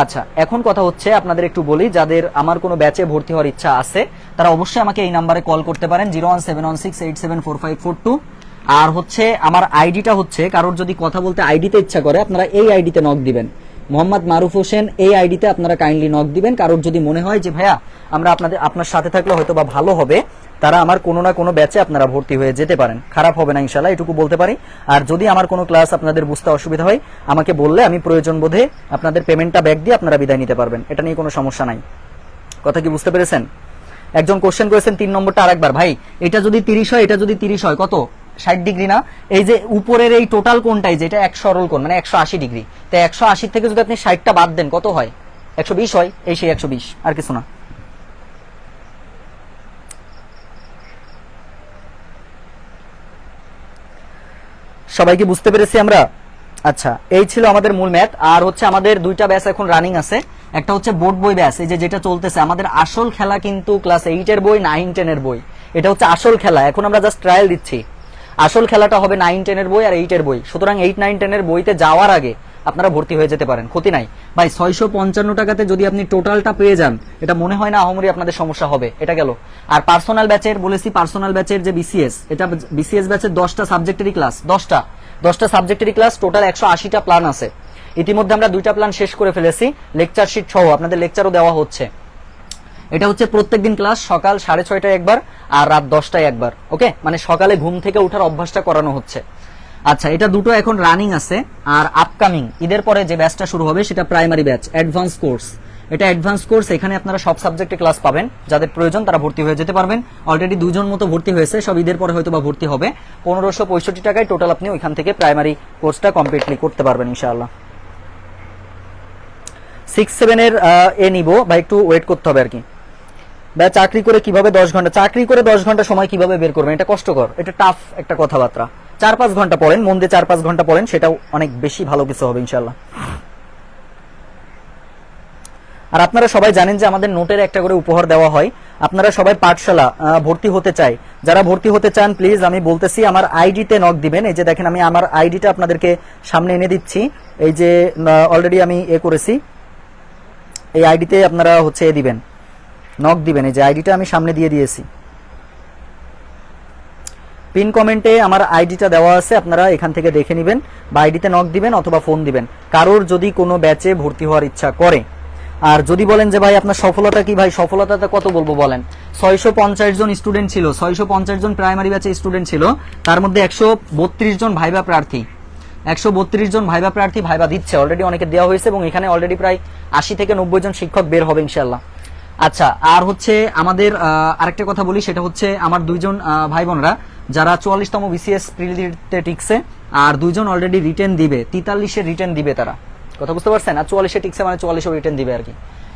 আচ্ছা, এখন কথা হচ্ছে আপনাদের একটু বলি, যাদের আমার কোনো ব্যাচে ভর্তি হওয়ার ইচ্ছা আছে তারা অবশ্যই আমাকে এই নাম্বারে কল করতে পারেন, 01716874542। আর হচ্ছে আমার আইডিটা হচ্ছে, কারোর যদি কথা বলতে আইডিতে ইচ্ছা করে আপনারা এই আইডিতে নক দিবেন, মোহাম্মদ মারুফ হোসেন, এই আইডিতে আপনারা কাইন্ডলি নক দিবেন। কারোর যদি মনে হয় যে ভাইয়া আমরা আপনার সাথে থাকলে হয়তো বা ভালো হবে, তারা আমার কোনো না কোনো ব্যাচে আপনারা ভর্তি হয়ে যেতে পারেন, খারাপ হবে না ইনশাআল্লাহ, এটুকু বলতে পারি। আর যদি আমার কোনো ক্লাস আপনাদের বুঝতে অসুবিধা হয় আমাকে বললে আমি প্রয়োজন বোধে আপনাদের পেমেন্টটা ব্যাক দিয়ে আপনারা বিদায় নিতে পারবেন, এটা নিয়ে কোনো সমস্যা নাই। কথা কি বুঝতে পেরেছেন? একজন কোশ্চেন করেছেন 3 নম্বরটা আরেকবার, ভাই এটা যদি 30 হয়, এটা যদি 30 হয় কত? 60 ডিগ্রি না? এই যে উপরের এই টোটাল কোণটাই যেটা এক সরল কোণ মানে 180 ডিগ্রি, তাই 180 থেকে যদি আপনি 60টা বাদ দেন কত হয়? 120 হয়। এই সেই 120, আর কিছু না। সবাই কি বুঝতে পেরেছি আমরা? আচ্ছা, এই ছিল আমাদের মূল ম্যাথ। আর হচ্ছে আমাদের দুইটা ব্যাচ এখন রানিং আছে, একটা হচ্ছে বোর্ড বই ব্যাচ, এই যে যেটা চলতেছে। আমাদের আসল খেলা কিন্তু ক্লাস 8 এর বই, 9, 10 এর বই, এটা হচ্ছে আসল খেলা। এখন আমরা জাস্ট ট্রায়াল দিচ্ছি। আসল খেলাটা হবে 9, 10 এর বই আর 8 এর বই। সুতরাং 8, 9, 10 এর বইতে যাওয়ার আগে আপনারা ভর্তি হয়ে যেতে পারেন, ক্ষতি নাই ভাই। 655 টাকাতে যদি আপনি টোটালটা পেয়ে যান, এটা মনে হয় না আহমরি আপনাদের সমস্যা হবে। এটা গেল। আর পার্সোনাল ব্যাচের বলেছি, পার্সোনাল ব্যাচের যে বিসিএস, এটা বিসিএস ব্যাচের 10টা সাবজেক্টেরই ক্লাস, 10টা সাবজেক্টেরই ক্লাস, টোটাল 180টা প্ল্যান আছে। ইতিমধ্যে আমরা 2টা প্ল্যান শেষ করে ফেলেছি, লেকচার শিট সহ আপনাদের লেকচারও দেওয়া হচ্ছে। এটা হচ্ছে প্রত্যেকদিন ক্লাস, সকাল 6:30টায় একবার আর রাত 10টায় একবার। ওকে, মানে সকালে ঘুম থেকে ওঠার অভ্যাসটা করানো হচ্ছে। আচ্ছা, এটা দুটো এখন রানিং আছে। আর আপকামিং ঈদের পরে যে ব্যাচটা শুরু হবে সেটা প্রাইমারি ব্যাচ, অ্যাডভান্স কোর্স। এটা অ্যাডভান্স কোর্স, এখানে আপনারা সব সাবজেক্টে ক্লাস পাবেন। যাদের প্রয়োজন তারা ভর্তি হয়ে যেতে পারবেন। অলরেডি 2 জন মতো ভর্তি হয়েছে, সব ঈদের পরে হয়তো বা ভর্তি হবে। 1565 টাকায় টোটাল আপনি ওইখান থেকে প্রাইমারি কোর্সটা কমপ্লিটলি করতে পারবেন ইনশাআল্লাহ। 6, 7 এর এ নিব বা একটু ওয়েট করতে হবে আর কি। বা চাকরি করে কিভাবে 10 ঘন্টা, চাকরি করে 10 ঘন্টা সময় কিভাবে বের করবেন, এটা কষ্টকর, এটা টাফ একটা কথাবার্তা। 4-5 ঘন্টা পড়েন, মন দিয়ে 4-5 ঘন্টা পড়েন, সেটাও অনেক বেশি ভালো কিছু হবে ইনশাআল্লাহ। আর আপনারা সবাই জানেন যে আমাদের নোটের একটা করে উপহার দেওয়া হয়। আপনারা সবাই পাঠশালা ভর্তি হতে চাই, যারা ভর্তি হতে চান প্লিজ আমি বলতেছি আমার আইডিতে নক দিবেন। এই যে দেখেন, আমি আমার আইডিটা আপনাদেরকে সামনে এনে দিচ্ছি। এই যে অলরেডি আমি করেছি, এই আইডিতে আপনারা হচ্ছে দিবেন, নক দিবেন। এই যে আইডিটা আমি সামনে দিয়ে দিয়েছি, পিন কমেন্টে আমার আইডিটা দেওয়া আছে, আপনারা এখান থেকে দেখে নেবেন বা আইডিতে নক দিবেন অথবা ফোন দিবেন কারোর যদি কোনো ব্যাচে ভর্তি হওয়ার ইচ্ছা করে। আর যদি বলেন যে ভাই আপনার সফলতা কি, ভাই সফলতাটা কত বলবো বলেন। 650 জন স্টুডেন্ট ছিল, 650 জন প্রাইমারি ব্যাচে স্টুডেন্ট ছিল, তার মধ্যে 132 জন ভাইবা প্রার্থী, 132 জন ভাইবা প্রার্থী ভাইবা দিচ্ছে, অলরেডি অনেকে দেওয়া হয়েছে এবং এখানে অলরেডি প্রায় 80 থেকে 90 জন শিক্ষক বের হবে ইনশাআল্লাহ। আচ্ছা, আর হচ্ছে আমাদের আরেকটা কথা বলি, সেটা হচ্ছে আমার 2 জন ভাই বোনরা যারা 44তম বিসিএস প্রিলিতে টিকছে, আর 2 জন অলরেডি রিটেন দিবে, 43-এর রিটেন দিবে তারা। কথা বুঝতে পারছেন? আর 44-এ টিকছে মানে 44-ও রিটেন দিবে আর কি।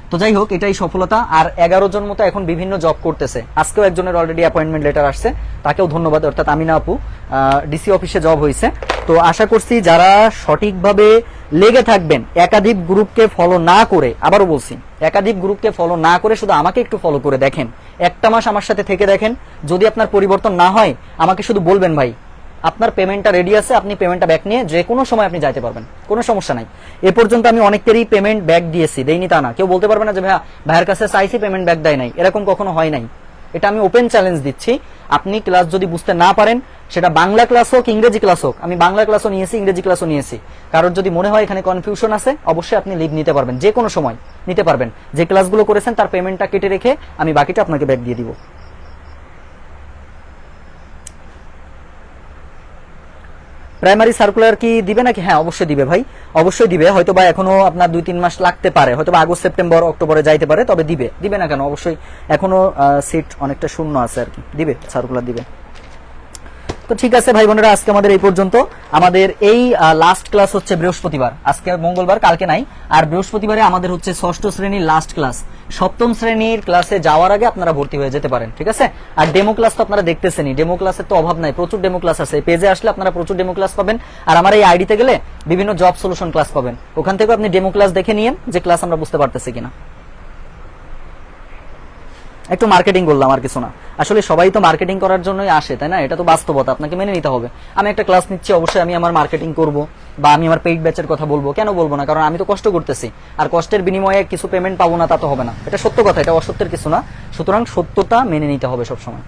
তো যাই হোক, এটাই সফলতা। আর 11 জন মতো এখন বিভিন্ন জব করতেছে। আজকেও একজনের অলরেডি অ্যাপয়েন্টমেন্ট লেটার আসছে, তাকেও ধন্যবাদ, অর্থাৎ আমিনা আপু, ডিসি অফিসে জব হয়েছে। তো আশা করছি যারা সঠিকভাবে লেগে থাকবেন, একাধিক গ্রুপকে ফলো না করে, আবারও বলছি, একাধিক গ্রুপকে ফলো না করে শুধু আমাকে একটু ফলো করে দেখেন, একটা মাস আমার সাথে থেকে দেখেন, যদি আপনার পরিবর্তন না হয় আমাকে শুধু বলবেন ভাই আপনার পেমেন্টটা রেডি আছে, আপনি পেমেন্টটা ব্যাক নিয়ে যে কোনো সময় আপনি যাইতে পারবেন, কোনো সমস্যা নাই। এ পর্যন্ত আমি অনেকেরই পেমেন্ট ব্যাক দিয়েছি, দেইনি তা না। কেউ বলতে পারবে না যে ভাইয়ের কাছে চাইছি পেমেন্ট ব্যাক দেয় নাই, এরকম কখনো হয় নাই। এটা আমি ওপেন চ্যালেঞ্জ দিচ্ছি। আপনি ক্লাস যদি বুঝতে না পারেন, সেটা বাংলা ক্লাস হোক ইংরেজি ক্লাস হোক, আমি বাংলা ক্লাসও নিয়েছি, ইংরেজি ক্লাসও নিয়েছি। কারণ যদি মনে হয় এখানে কনফিউশন আছে, অবশ্যই আপনি লিভ নিতে পারবেন, যে কোনো সময় নিতে পারবেন। যে ক্লাসগুলো করেছেন তার পেমেন্টটা কেটে রেখে আমি বাকিটা আপনাকে ব্যাক দিয়ে দিব। প্রাইমারি সার্কুলার কি দিবে নাকি? হ্যাঁ, অবশ্যই দিবে ভাই, অবশ্যই দিবে। হয়তো বা এখনো আপনার 2-3 মাস লাগতে পারে, হয়তো বা আগস্ট, সেপ্টেম্বর, অক্টোবরে যাইতে পারে, তবে দিবে। দিবে না কেন? অবশ্যই এখনো সিট অনেকটা শূন্য আছে আর কি, দিবে, সার্কুলার দিবে। তো ঠিক আছে ভাই বোনেরা, আজকে আমাদের এই পর্যন্ত। আমাদের এই লাস্ট ক্লাস হচ্ছে বৃহস্পতিবার, আজকে মঙ্গলবার, কালকে নাই। আর বৃহস্পতিবারে আমাদের হচ্ছে 6ষ্ঠ শ্রেণীর লাস্ট ক্লাস। 7ম শ্রেণীর ক্লাসে যাওয়ার আগে আপনারা ভর্তি হয়ে যেতে পারেন, ঠিক আছে? আর ডেমো ক্লাস তো আপনারা দেখতেছেনই, ডেমো ক্লাসের তো অভাব নাই, প্রচুর ডেমো ক্লাস আছে। পেজে আসলে আপনারা প্রচুর ডেমো ক্লাস পাবেন। আর আমার এই আইডিতে গেলে বিভিন্ন জব সলিউশন ক্লাস পাবেন, ওখান থেকে আপনি ডেমো ক্লাস দেখে নিয়েন যে ক্লাস আমরা বুঝতে পারতেছি কিনা। একটু মার্কেটিং করলাম, আর কিছু না। আসলে সবাই তো মার্কেটিং করার জন্যই আসে, তাই না? এটা তো বাস্তবতা, আপনাকে মেনে নিতে হবে। আমি একটা ক্লাস নিচ্ছি, অবশ্যই আমি আমার মার্কেটিং করব বা আমি আমার পেইড ব্যাচের কথা বলবো। কেন বলবো না? কারণ আমি তো কষ্ট করতেছি, আর কষ্টের বিনিময়ে কিছু পেমেন্ট পাবো না তা তো হবে না। এটা সত্য কথা, এটা অসত্যের কিছু না। সুতরাং সত্যতা মেনে নিতে হবে সবসময়।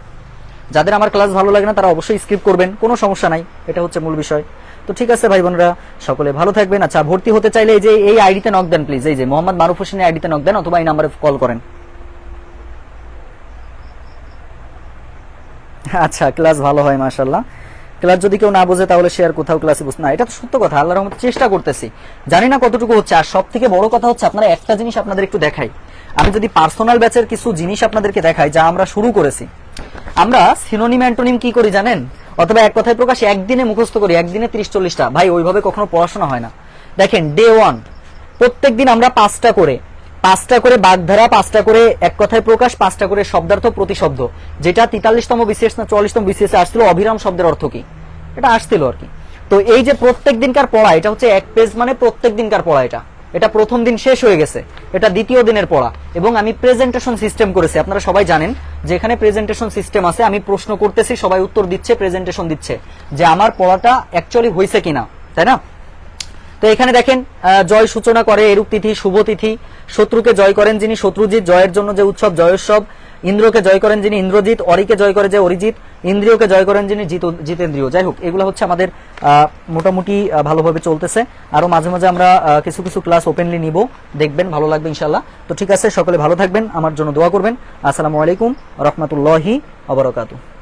যাদের আমার ক্লাস ভালো লাগে না তারা অবশ্যই স্কিপ করবেন, কোনো সমস্যা নাই, এটা হচ্ছে মূল বিষয়। তো ঠিক আছে ভাই বোনরা, সকলে ভালো থাকবেন। আচ্ছা, ভর্তি হতে চাইলে এই যে এই আইডিতে নক দেন প্লিজ, এই যে মোহাম্মদ মারুফ হোসেনের আইডিতে নক দেন অথবা এই নাম্বারে কল করেন। আচ্ছা, ক্লাস ভালো হয় মাশাআল্লাহ। ক্লাস যদি কেউ না বোঝে তাহলে সে আর কোথাও ক্লাসে বুঝে না, এটা তো সত্য কথা। আল্লাহর রহমতে চেষ্টা করতেছি, জানি না কতটুকু হচ্ছে। আর সব থেকে বড় কথা হচ্ছে, আপনারা একটা জিনিস আপনাদের একটু দেখাই, আমি যদি পার্সোনাল ব্যাচের কিছু জিনিস আপনাদেরকে দেখাই যা আমরা শুরু করেছি। আমরা সিনোনিম অ্যান্টোনিম কি করি জানেন? অথবা এক কথায় প্রকাশ একদিনে মুখস্থ করি, একদিনে 30-40টা। ভাই ওইভাবে কখনো পড়াশোনা হয় না। দেখেন, ডে 1 প্রত্যেকদিন আমরা 5টা করে বাগধারা, 5টা করে এক কথায় প্রকাশ, 5টা করে শব্দার্থ, প্রতিশব্দ, যেটা 43তম বিসিএস না 44তম বিসিএস আসছিল। অভিরাম শব্দের অর্থ কি, এটা আসছিল আর কি। তো তো এই যে প্রত্যেক দিনকার পড়া, এটা হচ্ছে এক পেজ মানে প্রত্যেক দিনকার পড়া। এটা প্রথম দিন শেষ হয়ে গেছে, এটা দ্বিতীয় দিনের পড়া। এবং আমি প্রেজেন্টেশন সিস্টেম করেছি, আপনারা সবাই জানেন যে এখানে প্রেজেন্টেশন সিস্টেম আছে। আমি প্রশ্ন করতেছি, সবাই উত্তর দিচ্ছে, প্রেজেন্টেশন দিচ্ছে যে আমার পড়াটা অ্যাকচুয়ালি হয়েছে কিনা, তাই না? তো এখানে দেখেন, জয় সূচনা করে এরূপ তিথি, শুভ তিথি। শত্রুকে জয় করেন যিনি শত্রুজিৎ, জয়ের জন্য যে উৎসব জয়োৎসব। ইন্দ্রকে জয় করেন যিনি ইন্দ্রজিৎ, অরিকে জয় করে যে অরিজিৎ, ইন্দ্রিয়কে জয় করেন যিনি জিতেন্দ্রিয়। যাই হোক, এগুলো হচ্ছে আমাদের মোটামুটি ভালোভাবে চলতেছে। আরো মাঝে মাঝে আমরা কিছু কিছু ক্লাস ওপেনলি নিব, দেখবেন, ভালো লাগবে ইনশাল্লাহ। তো ঠিক আছে, সকলে ভালো থাকবেন, আমার জন্য দোয়া করবেন। আসসালামু আলাইকুম রহমতুল্লাহি ওয়া বারাকাতুহু।